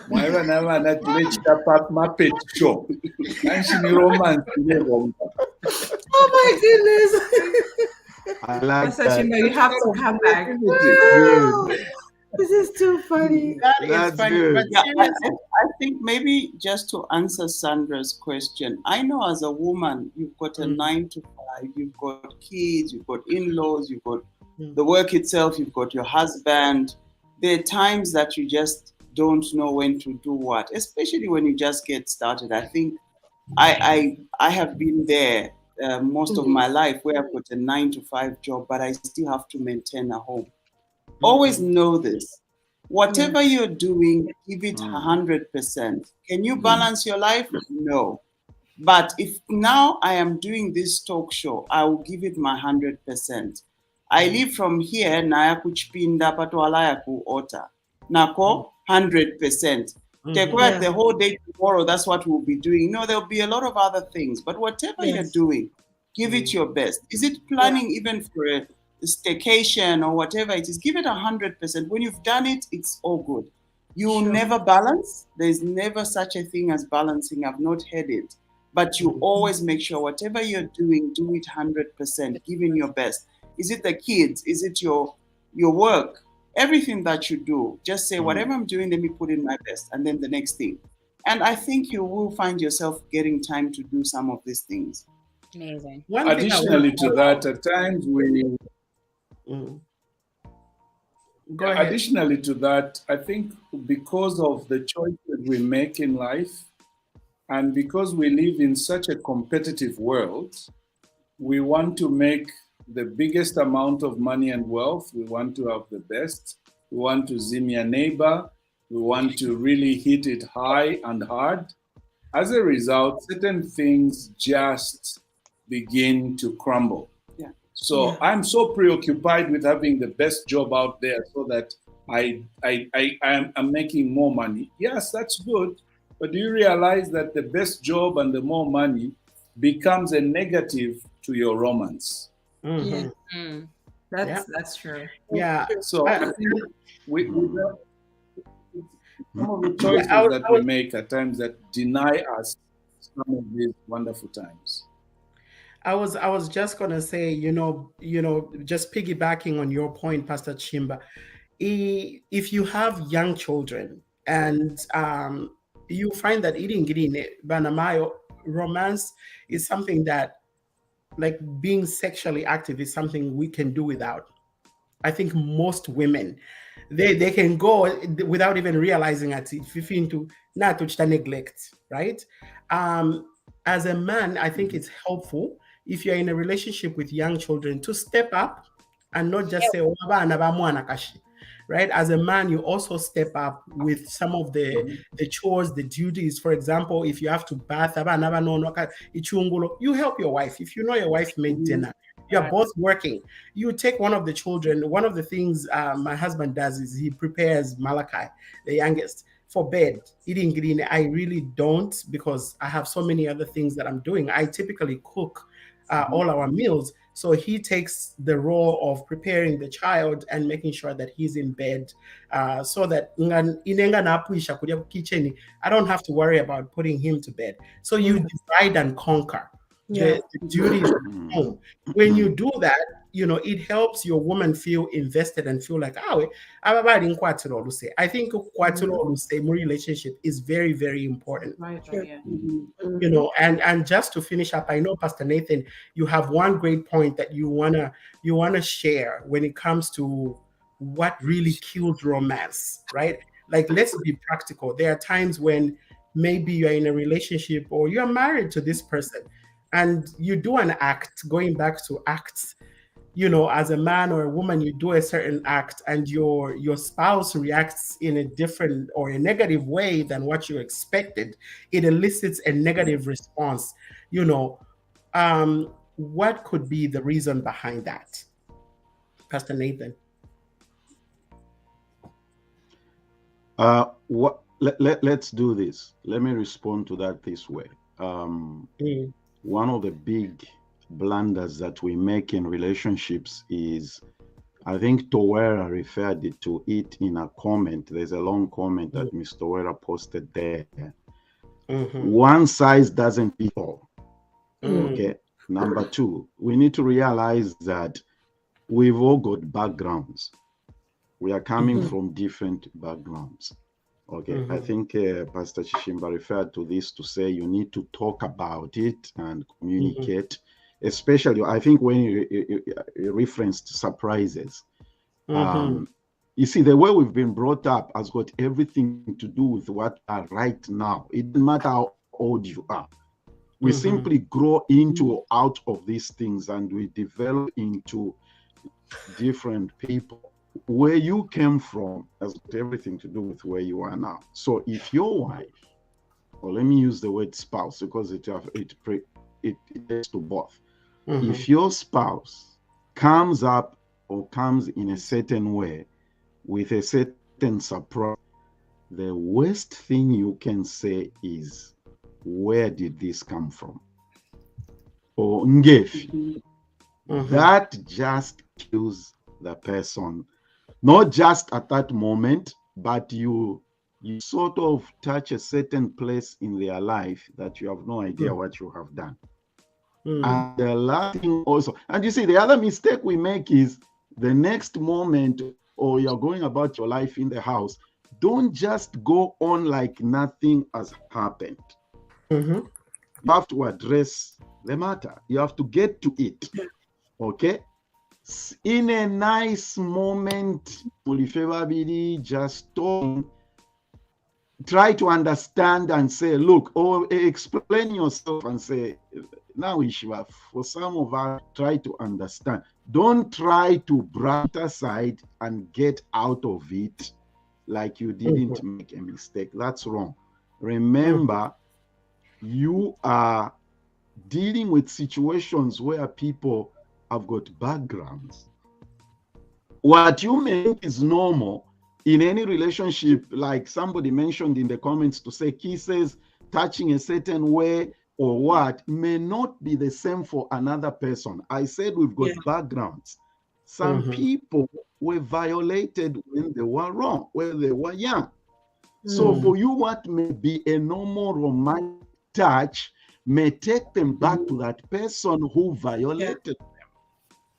S7: Mwaiva navana tivechita Muppet Show. Anshini romance nevomba.
S3: Oh my goodness.
S8: I like
S4: Pastor
S8: that.
S4: Chimba, you have to come back.
S3: Wow. This is too funny.
S1: That is
S8: That's
S1: funny.
S8: good.
S1: But
S6: Yeah,
S1: seriously,
S6: I think maybe just to answer Sandra's question, I know as a woman, you've got a 9 to 5, you've got kids, you've got in-laws, you've got the work itself, you've got your husband. There are times that you just don't know when to do what, especially when you just get started. I think I have been there most of my life where I've got a 9 to 5 job, but I still have to maintain a home. Always know this. Whatever you're doing, give it 100%. Can you balance your life? No. But if now I am doing this talk show, I will give it my 100%. I live from here, naya kuchipinda patwala ku ota. Nako 100%. Take work the whole day tomorrow, that's what we'll be doing. No, there'll be a lot of other things. But whatever you're doing, give it your best. Is it planning even for a staycation or whatever it is? Give it 100%. When you've done it, it's all good. You'll never balance. There's never such a thing as balancing. I've not heard it. But you always make sure whatever you're doing, do it 100%, giving your best. Is it the kids? Is it your work? Everything that you do, just say, whatever I'm doing, let me put in my best. And then the next thing. And I think you will find yourself getting time to do some of these things.
S2: Amazing.
S7: Additionally to that, at times we...
S1: Go ahead.
S7: Additionally to that, I think because of the choices we make in life, and because we live in such a competitive world, we want to make the biggest amount of money and wealth. We want to have the best. We want to zim your neighbor. We want to really hit it high and hard. As a result, certain things just begin to crumble. So I'm so preoccupied with having the best job out there so that I'm making more money. Yes, that's good. But do you realize that the best job and the more money becomes a negative to your romance?
S4: That's true.
S1: Yeah.
S7: So I think some of the choices that we make at times that deny us some of these wonderful times.
S1: I was just gonna say, just piggybacking on your point, Pastor Chimba, if you have young children and you find that eating banamayo romance is something that, like, being sexually active is something we can do without. I think most women, they can go without even realizing it into not to neglect, right? As a man, I think it's helpful if you're in a relationship with young children to step up and not just say, right? As a man, you also step up with some of the chores, the duties. For example, if you have to bath, you help your wife. If you know your wife made dinner, you're both working. You take one of the children. One of the things my husband does is he prepares Malachi, the youngest, for bed. Eating green, I really don't, because I have so many other things that I'm doing. I typically cook all our meals. So he takes the role of preparing the child and making sure that he's in bed, so that I don't have to worry about putting him to bed. So you divide and conquer the duties at home. When you do that, it helps your woman feel invested and feel like, I think relationship is very, very important. And just to finish up, I know, Pastor Nathan, you have one great point that you wanna share when it comes to what really kills romance, right? Like, let's be practical. There are times when maybe you're in a relationship or you're married to this person, and you do an act, going back to acts, as a man or a woman, you do a certain act and your spouse reacts in a different or a negative way than what you expected. It elicits a negative response. What could be the reason behind that? Pastor Nathan.
S8: Let's do this. Let me respond to that this way. One of the big blunders that we make in relationships is I think Towera referred to it in a comment. There's a long comment that Ms. Towera posted there. One size doesn't fit all. Okay. Number two, we need to realize that we've all got backgrounds. We are coming from different backgrounds. Okay. I think Pastor Chishimba referred to this to say you need to talk about it and communicate. Especially, I think when you referenced surprises. You see, the way we've been brought up has got everything to do with what are right now. It doesn't matter how old you are. We simply grow into out of these things and we develop into different people. Where you came from has got everything to do with where you are now. So if your wife, or let me use the word spouse because it relates to both. If your spouse comes up or comes in a certain way with a certain surprise, the worst thing you can say is, where did this come from? Or ngefi. That just kills the person. Not just at that moment, but you sort of touch a certain place in their life that you have no idea what you have done. And the last thing also, and you see, the other mistake we make is the next moment, or you're going about your life in the house, don't just go on like nothing has happened. You have to address the matter. You have to get to it. Okay? In a nice moment, just talking, try to understand and say, look, or explain yourself and say, now Ishiva, for some of us, try to understand. Don't try to brush it aside and get out of it like you didn't make a mistake. That's wrong. Remember, you are dealing with situations where people have got backgrounds. What you may think is normal in any relationship, like somebody mentioned in the comments to say kisses, touching a certain way or what, may not be the same for another person. I said we've got backgrounds. Some people were violated when they were wrong, when they were young. So for you, what may be a normal romantic touch may take them back to that person who violated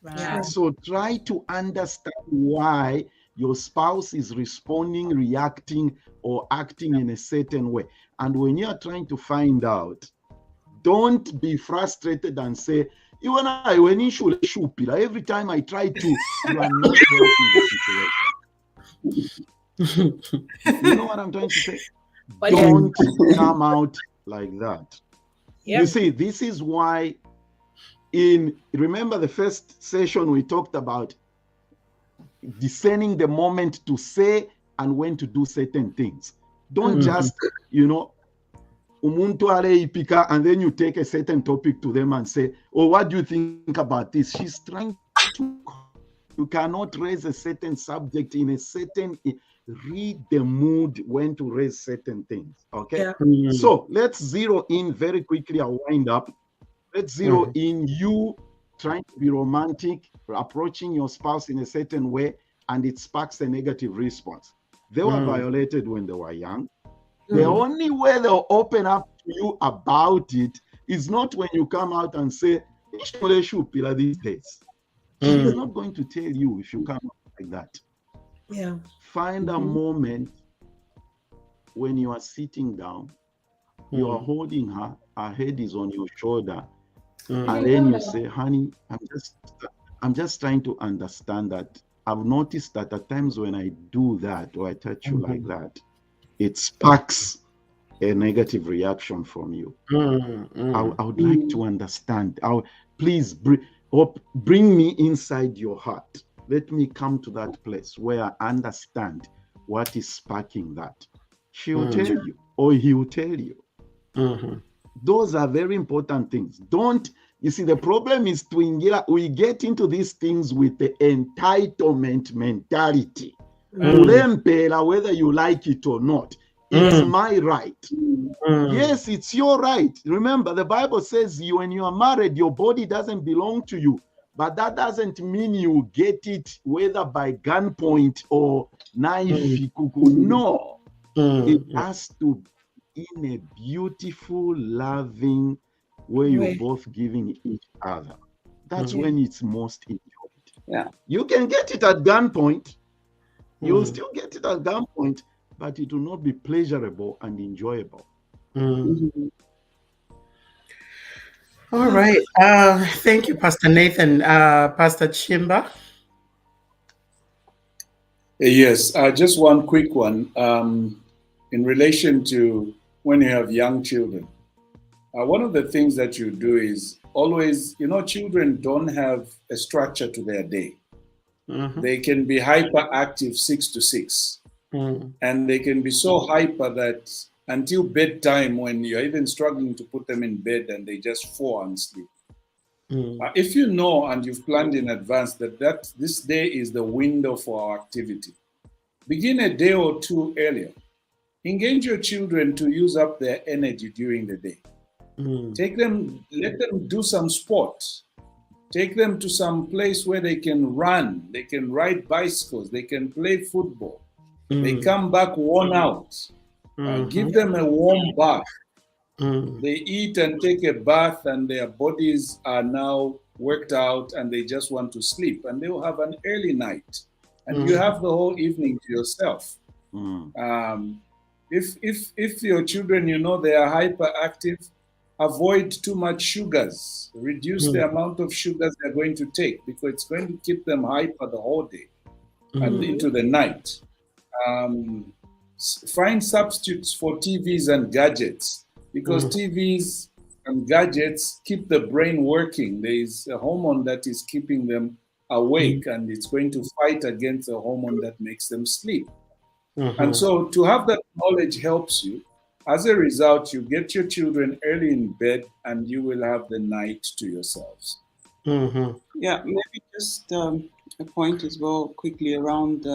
S8: them. So try to understand why your spouse is responding, reacting, or acting in a certain way. And when you're trying to find out, don't be frustrated and say, you and I, when you should every time I try to, you are not helping the situation. You know what I'm trying to say? Don't come out like that. You see, this is why remember the first session we talked about discerning the moment to say and when to do certain things. Don't just, umuntu ipika, and then you take a certain topic to them and say, oh, what do you think about this? She's trying to, you cannot raise a certain subject in a certain, read the mood when to raise certain things, okay? So let's zero in very quickly, I'll wind up. Let's zero in you trying to be romantic, approaching your spouse in a certain way, and it sparks a negative response. They were violated when they were young. The only way they'll open up to you about it is not when you come out and say, these days. She's not going to tell you if you come out like that.
S3: Yeah.
S8: Find a moment when you are sitting down, you are holding her head is on your shoulder, and then you say, honey, I'm just trying to understand that I've noticed that at times when I do that or I touch you like that, it sparks a negative reaction from you. I would like to understand. Please bring me inside your heart. Let me come to that place where I understand what is sparking that. She will tell you, or he will tell you. Those are very important things. You see, the problem is we get into these things with the entitlement mentality. Whether you like it or not, it's my right. Yes, it's your right. Remember, the Bible says when you are married, your body doesn't belong to you, but that doesn't mean you get it whether by gunpoint or knife. No, it has to be in a beautiful, loving way. You're both giving each other. That's when it's most enjoyed.
S6: Yeah.
S8: You can get it at gunpoint. You'll still get it at gunpoint, but it will not be pleasurable and enjoyable.
S1: All right. Thank you, Pastor Nathan. Pastor Chimba.
S7: Yes, just one quick one. In relation to when you have young children, one of the things that you do is always, children don't have a structure to their day. They can be hyperactive 6 to 6. And they can be so hyper that until bedtime, when you're even struggling to put them in bed and they just fall and sleep. If you know and you've planned in advance that this day is the window for our activity, begin a day or two earlier. Engage your children to use up their energy during the day. Take them, let them do some sports. Take them to some place where they can run, they can ride bicycles, they can play football. They come back worn out. Give them a warm bath. They eat and take a bath and their bodies are now worked out and they just want to sleep. And they will have an early night. And you have the whole evening to yourself. If your children, they are hyperactive, avoid too much sugars. Reduce the amount of sugars they're going to take because it's going to keep them hyper the whole day and into the night. Find substitutes for TVs and gadgets because TVs and gadgets keep the brain working. There is a hormone that is keeping them awake and it's going to fight against a hormone that makes them sleep. And so to have that knowledge helps you. As a result, you get your children early in bed and you will have the night to yourselves.
S6: Yeah, maybe just a point as well quickly around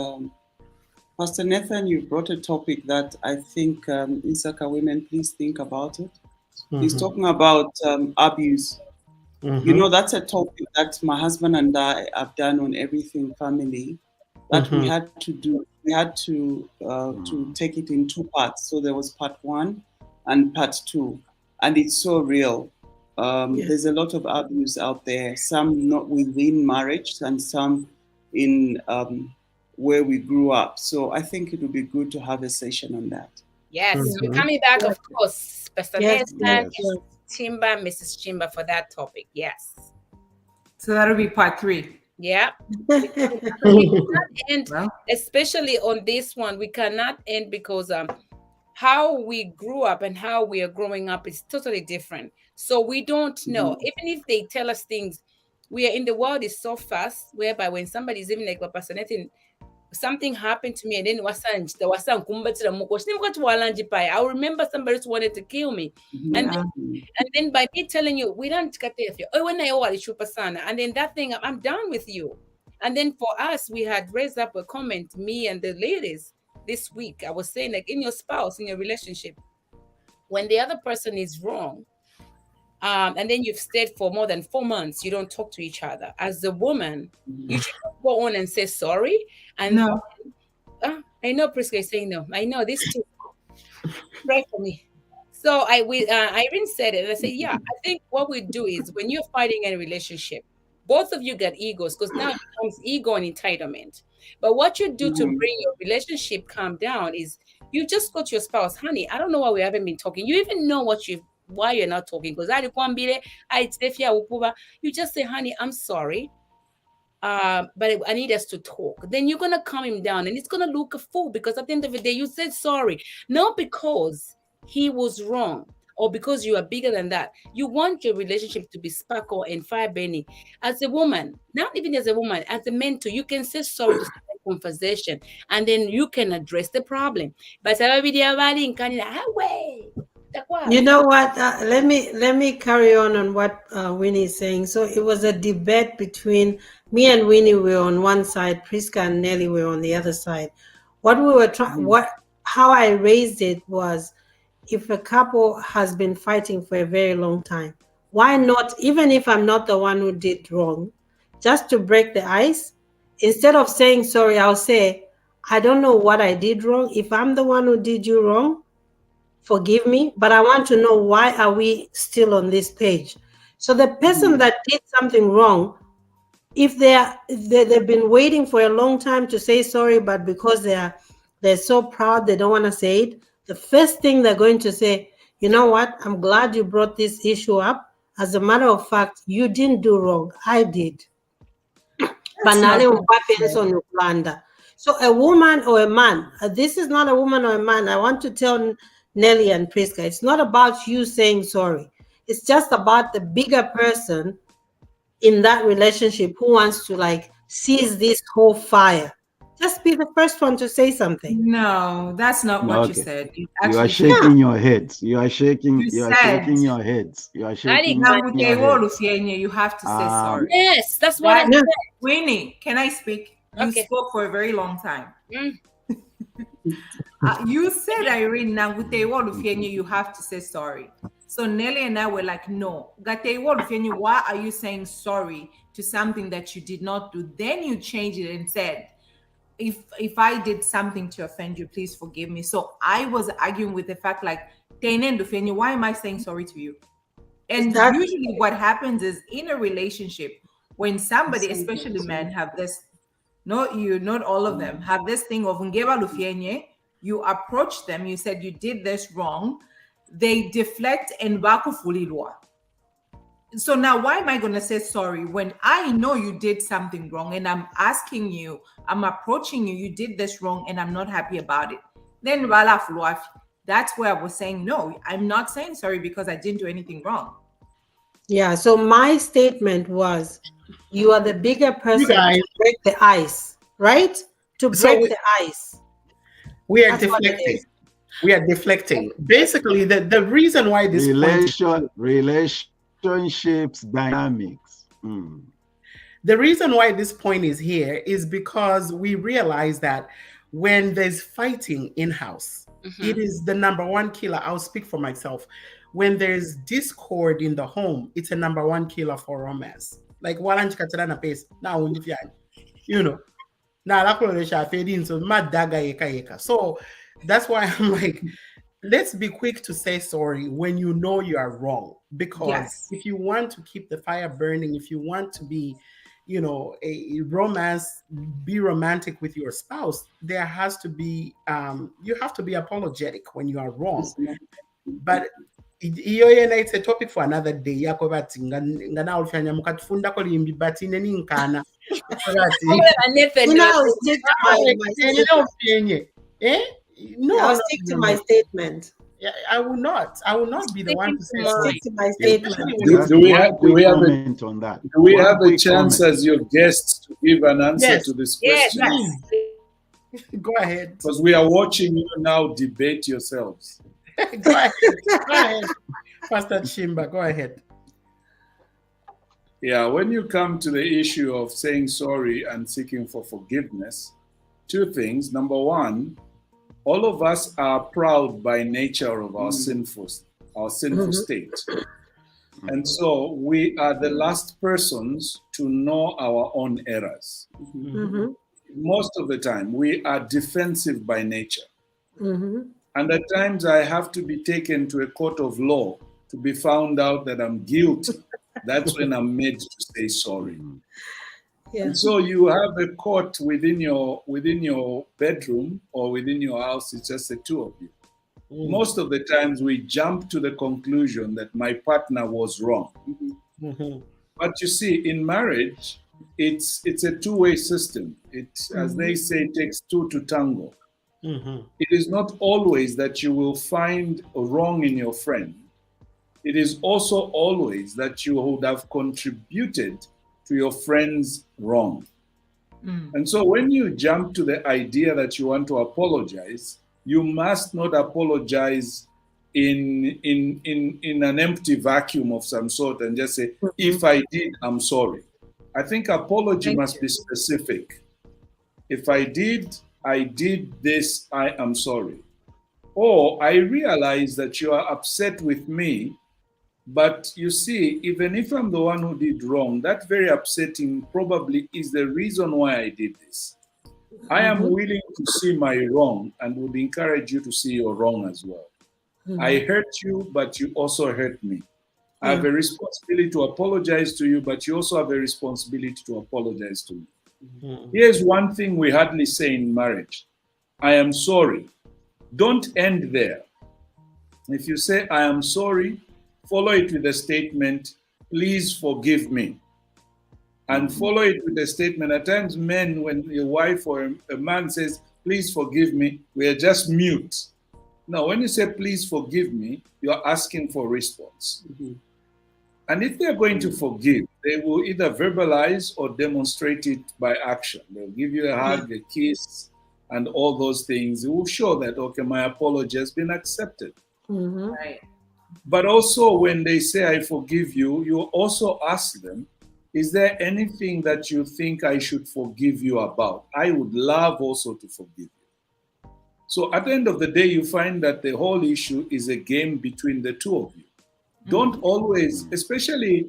S6: Pastor Nathan, you brought a topic that I think Insaka women, please think about it. He's talking about abuse. That's a topic that my husband and I have done on Everything Family that we had to do. We had to take it in 2 parts. So there was part 1 and part 2. And it's so real. There's a lot of abuse out there, some not within marriage and some in where we grew up. So I think it would be good to have a session on that.
S2: Yes, we're coming back, of course. Pastor Nathan, Chimba, Mrs. Chimba for that topic. Yes.
S4: So that'll be part 3.
S2: Yeah. We cannot end, especially on this one, we cannot end because how we grew up and how we are growing up is totally different. So we don't know. Even if they tell us things, we are in the world is so fast, whereby when somebody's even like Pastor Nathan, something happened to me and then I remember somebody who wanted to kill me. And then by me telling you, we don't and then that thing, I'm done with you. And then for us, we had raised up a comment, me and the ladies this week. I was saying, like, in your spouse, in your relationship, when the other person is wrong, and then you've stayed for more than 4 months, you don't talk to each other. As a woman, you should go on and say sorry. And I know Prisca is saying no. I know this too. Pray for me. So Irene said it, and I said, yeah, I think what we do is when you're fighting in a relationship, both of you got egos because now it becomes ego and entitlement. But what you do to bring your relationship calm down is you just go to your spouse, honey, I don't know why we haven't been talking. You even know why you're not talking because you just say, honey, I'm sorry, but I need us to talk. Then you're gonna calm him down and it's gonna look a fool because at the end of the day you said sorry, not because he was wrong or because you are bigger than that. You want your relationship to be sparkle and fire burning. As a woman, not even as a woman, as a man too, you can say sorry to start a conversation and then you can address the problem. But
S3: you know what? Let me carry on what Winnie is saying. So it was a debate between me and Winnie. We were on one side, Priska and Nelly were on the other side. What we were trying, how I raised it was, if a couple has been fighting for a very long time, why not? Even if I'm not the one who did wrong, just to break the ice. Instead of saying sorry, I'll say, I don't know what I did wrong. If I'm the one who did you wrong, forgive me, but I want to know, why are we still on this page? So the person that did something wrong, if they've been waiting for a long time to say sorry, but because they're so proud they don't want to say it, the first thing they're going to say, you know what, I'm glad you brought this issue up. As a matter of fact, you didn't do wrong, I did. So a woman or a man, this is not a woman or a man. I want to tell Nelly and Priska, it's not about you saying sorry. It's just about the bigger person in that relationship who wants to like seize this whole fire. Just be the first one to say something.
S4: No, that's not what you said.
S8: You are shaking your heads. You are shaking. You are
S4: said-
S8: shaking your heads. You are shaking
S4: Now,
S8: your
S4: with
S8: heads.
S4: you have to say sorry.
S2: Yes, that's what I said.
S4: Winnie, can I speak? You
S2: Okay.
S4: spoke for a very long time.
S2: Mm.
S4: You said, Irene, now with you have to say sorry. So Nelly and I were like, no. Why are you saying sorry to something that you did not do? Then you changed it and said, if I did something to offend you, please forgive me. So I was arguing with the fact like, why am I saying sorry to you? And usually what happens is in a relationship, when somebody, especially men, have this, not you, not all of them, have this thing of ngeba lufyenye, you approach them, you said you did this wrong, they deflect and bakufulilwa. So now why am I going to say sorry when I know you did something wrong and I'm asking you, I'm approaching you, you did this wrong and I'm not happy about it? Then that's where I was saying, no, I'm not saying sorry because I didn't do anything wrong.
S3: Yeah, so my statement was, you are the bigger person to break the ice, right? To break the ice.
S1: We are deflecting. We are deflecting. Basically, the reason why this
S8: relationships dynamics.
S1: The reason why this point is here is because we realize that when there's fighting in-house, it is the number one killer. I'll speak for myself. When there's discord in the home, it's a number one killer for romance. Like now, you know, so that's why I'm like, let's be quick to say sorry when you know you are wrong. Because if you want to keep the fire burning, if you want to be, you know, a romance, be romantic with your spouse, there has to be, you have to be apologetic when you are wrong. But it's a topic for another day.
S3: No, I'll stick to my statement.
S1: I will not. I will not be the one to say
S3: stick to my statement.
S7: Do we have
S8: on that?
S7: Do we have a chance as your guests to give an answer to this question?
S1: Yes. Go ahead.
S7: Because we are watching you now debate yourselves.
S1: Go ahead. Go ahead. Pastor Chimba, go ahead.
S7: Yeah, when you come to the issue of saying sorry and seeking for forgiveness, two things. Number one, all of us are proud by nature of our sinful state. And so we are the last persons to know our own errors. Most of the time, we are defensive by nature. And at times I have to be taken to a court of law to be found out that I'm guilty. That's when I'm made to say sorry. And so you have a court within your bedroom or within your house. It's just the two of you. Most of the times we jump to the conclusion that my partner was wrong. But you see, in marriage, it's a two-way system. It, as they say, it takes two to tango. It is not always that you will find a wrong in your friend. It is also always that you would have contributed to your friend's wrong. And so when you jump to the idea that you want to apologize, you must not apologize in an empty vacuum of some sort and just say, if I did, I'm sorry. I think apology must be specific. If I did this, I am sorry. Or I realize that you are upset with me But you see, even if I'm the one who did wrong, that very upsetting probably is the reason why I did this. I am willing to see my wrong and would encourage you to see your wrong as well. I hurt you, but you also hurt me. I have a responsibility to apologize to you, but you also have a responsibility to apologize to me. Here's one thing we hardly say in marriage: I am sorry. Don't end there. If you say, I am sorry, follow it with a statement, please forgive me. And follow it with a statement. At times, men, when a wife or a man says, please forgive me, we are just mute. No, when you say, please forgive me, you're asking for a response. And if they're going to forgive, they will either verbalize or demonstrate it by action. They'll give you a hug, a kiss, and all those things. It will show that, okay, my apology has been accepted.
S4: Right.
S7: But also when they say, I forgive you, you also ask them, is there anything that you think I should forgive you about? I would love also to forgive you. So at the end of the day, you find that the whole issue is a game between the two of you. Don't always, especially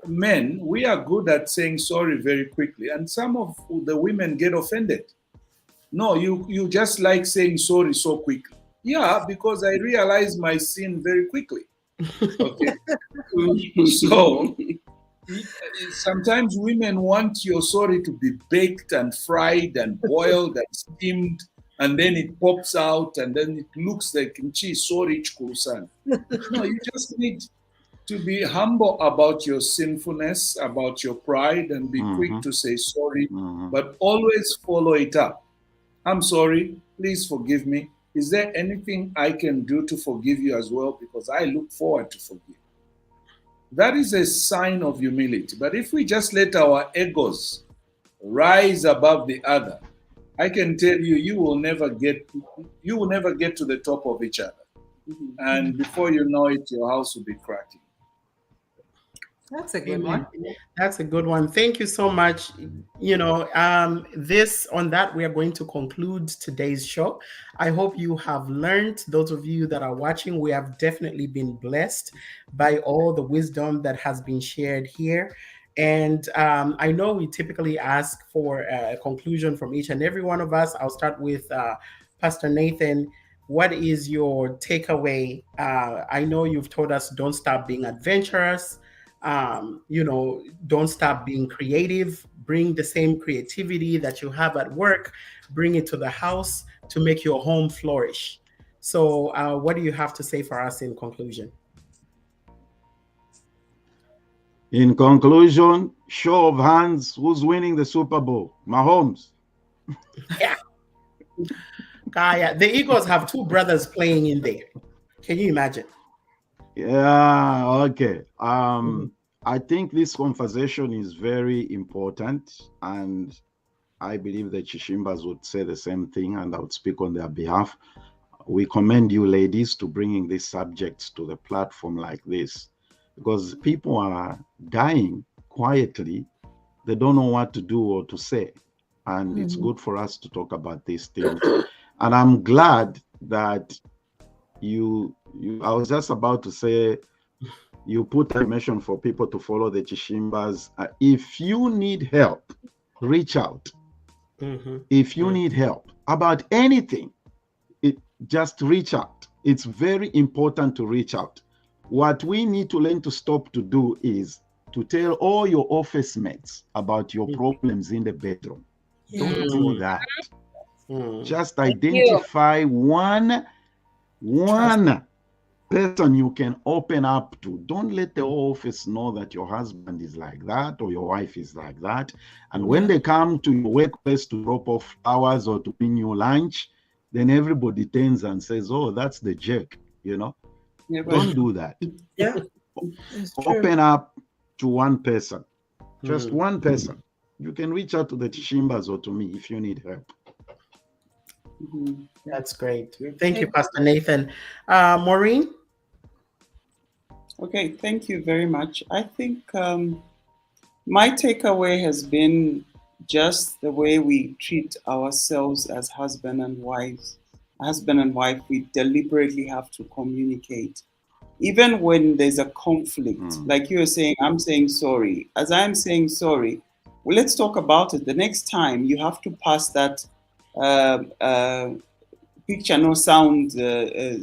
S7: men, we are good at saying sorry very quickly. And some of the women get offended. No, you just like saying sorry so quickly. Yeah, because I realize my sin very quickly. Okay. So sometimes women want your sorry to be baked and fried and boiled and steamed, and then it pops out and then it looks like kimchi sorry chikurusan. No, you just need to be humble about your sinfulness, about your pride, and be quick to say sorry, but always follow it up. I'm sorry, please forgive me. Is there anything I can do to forgive you as well? Because I look forward to forgive. That is a sign of humility. But if we just let our egos rise above the other, I can tell you, you will never get to the top of each other. And before you know it, your house will be cracking.
S4: That's a good one.
S1: That's a good one. Thank you so much. You know, on that, we are going to conclude today's show. I hope you have learned. Those of you that are watching, we have definitely been blessed by all the wisdom that has been shared here. And I know we typically ask for a conclusion from each and every one of us. I'll start with Pastor Nathan. What is your takeaway? I know you've told us don't stop being adventurous. Don't stop being creative. Bring the same creativity that you have at work, bring it to the house to make your home flourish. So what do you have to say for us in conclusion?
S8: In conclusion, show of hands, who's winning the Super Bowl? Mahomes.
S1: Yeah. Kaya, the Eagles have two brothers playing in there. Can you imagine?
S8: Yeah, okay. I think this conversation is very important, and I believe the Chishimbas would say the same thing, and I would speak on their behalf. We commend you, ladies, to bringing these subjects to the platform like this, because people are dying quietly. They don't know what to do or to say, and it's good for us to talk about these things. And I'm glad that I was just about to say, you put information for people to follow the Chishimbas. If you need help, reach out. If you need help about anything, just reach out. It's very important to reach out. What we need to learn to stop to do is to tell all your office mates about your problems in the bedroom. Don't do that. Just identify one person you can open up to. Don't let the office know that your husband is like that or your wife is like that. And when they come to your workplace to drop off flowers or to bring you lunch, then everybody turns and says, oh, that's the jerk,
S6: Yeah,
S8: Don't do that.
S3: Yeah.
S8: Open up to one person, just one person. You can reach out to the Chishimbas or to me if you need help.
S1: That's great. Thank you, Pastor Nathan. Maureen?
S6: Okay, thank you very much. I think my takeaway has been just the way we treat ourselves as husband and wife. We deliberately have to communicate even when there's a conflict, like you're saying, I'm saying sorry. As I'm saying sorry, well, let's talk about it. The next time you have to pass that picture no sound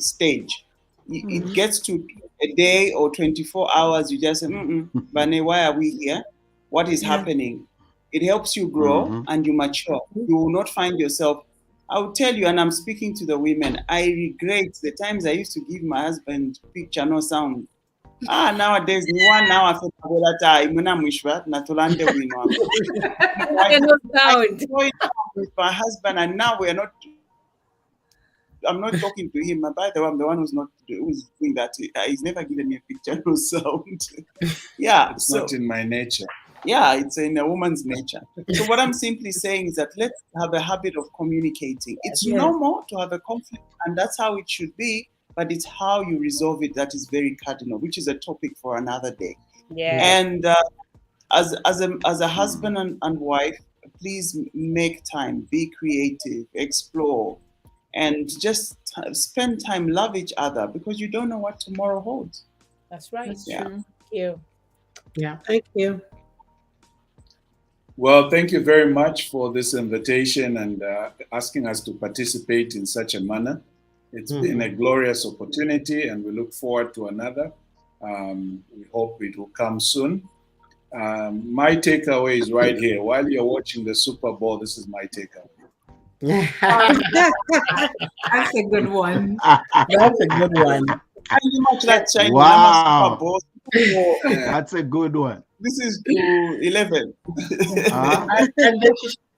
S6: stage. It gets to a day or 24 hours. You just say, Bane, why are we here? What is happening? It helps you grow and you mature. You will not find yourself. I will tell you, and I'm speaking to the women, I regret the times I used to give my husband picture no sound. Nowadays, ni 1 hour for imuna mwishwa natulande wino. I enjoy with my husband, and now we are not. I'm not talking to him. By the way, I'm the one who's doing that. He's never given me a picture no sound. Yeah,
S7: it's not in my nature.
S6: Yeah, it's in a woman's nature. So what I'm simply saying is that let's have a habit of communicating. It's normal to have a conflict, and that's how it should be. But it's how you resolve it that is very cardinal, which is a topic for another day.
S2: Yeah.
S6: And as a husband and wife, please make time, be creative, explore, and just spend time, love each other, because you don't know what tomorrow holds.
S2: That's right.
S6: That's true.
S2: Thank you.
S3: Yeah, thank you.
S7: Well, thank you very much for this invitation and asking us to participate in such a manner. It's been a glorious opportunity, and we look forward to another. We hope it will come soon. My takeaway is right here. While you're watching the Super Bowl, this is my takeaway.
S4: That's a good one.
S1: That's a good one.
S8: Wow. That's a good one.
S6: This is to 11.
S1: And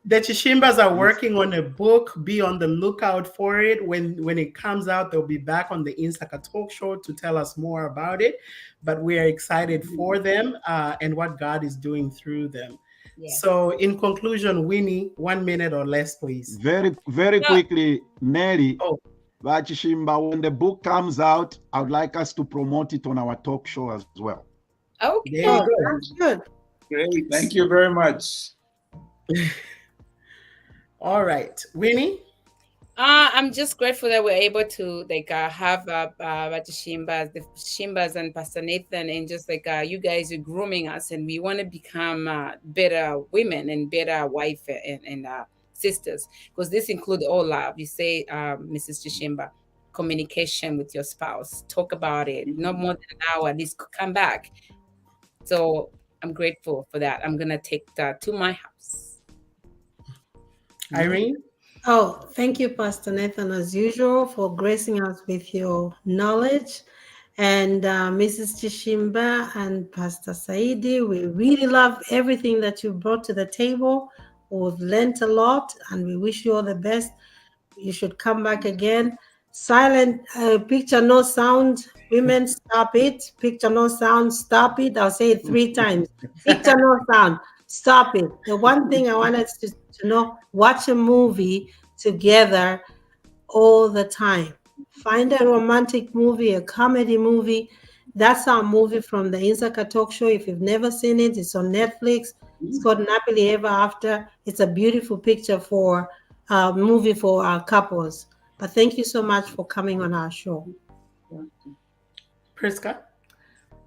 S1: the Chishimbas are working on a book. Be on the lookout for it. When it comes out, they'll be back on the Insaka talk show to tell us more about it. But we are excited for them and what God is doing through them. Yeah. So in conclusion, Winnie, 1 minute or less, please.
S8: Very quickly, Nelly. Vachishimba, when the book comes out, I would like us to promote it on our talk show as well.
S2: Okay.
S3: That's good.
S6: Great.
S7: Thank you very much.
S1: All right, Winnie.
S2: I'm just grateful that we're able to have the Shimbas and Pastor Nathan, and just you guys are grooming us, and we want to become better women and better wife and sisters, because this includes all love. You say, Mrs. Chishimba, communication with your spouse, talk about it, not more than an hour, at least come back. So I'm grateful for that. I'm gonna take that to my house.
S1: Irene.
S3: Oh, thank you, Pastor Nathan, as usual, for gracing us with your knowledge. And Mrs. Chishimba and Pastor Saidi, we really love everything that you brought to the table. We've learned a lot, and we wish you all the best. You should come back again. Silent picture, no sound. Women, stop it. Picture, no sound. Stop it. I'll say it 3 times. Picture, no sound. Stop it. The one thing I wanted to know, watch a movie together all the time. Find a romantic movie, a comedy movie. That's our movie from the Insaka Talk Show. If you've never seen it, it's on Netflix. It's called Napoli Ever After. It's a beautiful picture for movie for our couples. But thank you so much for coming on our show.
S1: Priska.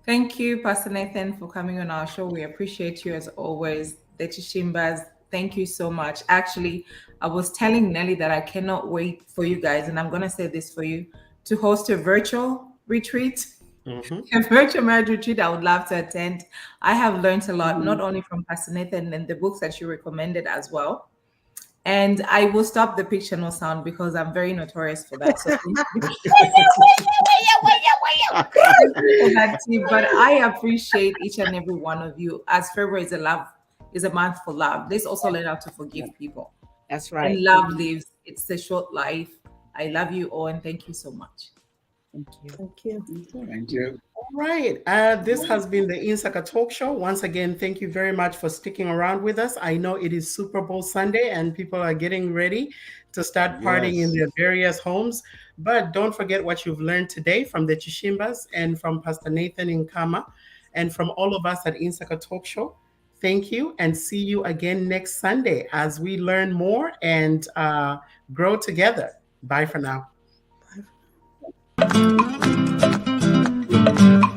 S4: Thank you, Pastor Nathan, for coming on our show. We appreciate you as always. The Chishimbas, thank you so much. Actually, I was telling Nelly that I cannot wait for you guys, and I'm going to say this for you, to host a virtual retreat. A virtual marriage retreat I would love to attend. I have learned a lot, not only from Pastor Nathan and the books that you recommended as well. And I will stop the picture no sound because I'm very notorious for that. So but I appreciate each and every one of you. As February is a month for love. Let's also learn how to forgive people.
S2: That's right.
S4: And love lives. It's a short life. I love you all, and thank you so much.
S2: Thank you.
S3: Thank you.
S7: Thank you.
S1: All right. This has been the Insaka Talk Show. Once again, thank you very much for sticking around with us. I know it is Super Bowl Sunday and people are getting ready to start partying in their various homes. But don't forget what you've learned today from the Chishimbas and from Pastor Nathan in Kama and from all of us at Insaka Talk Show. Thank you, and see you again next Sunday as we learn more and grow together. Bye for now.
S3: Bye.
S1: you.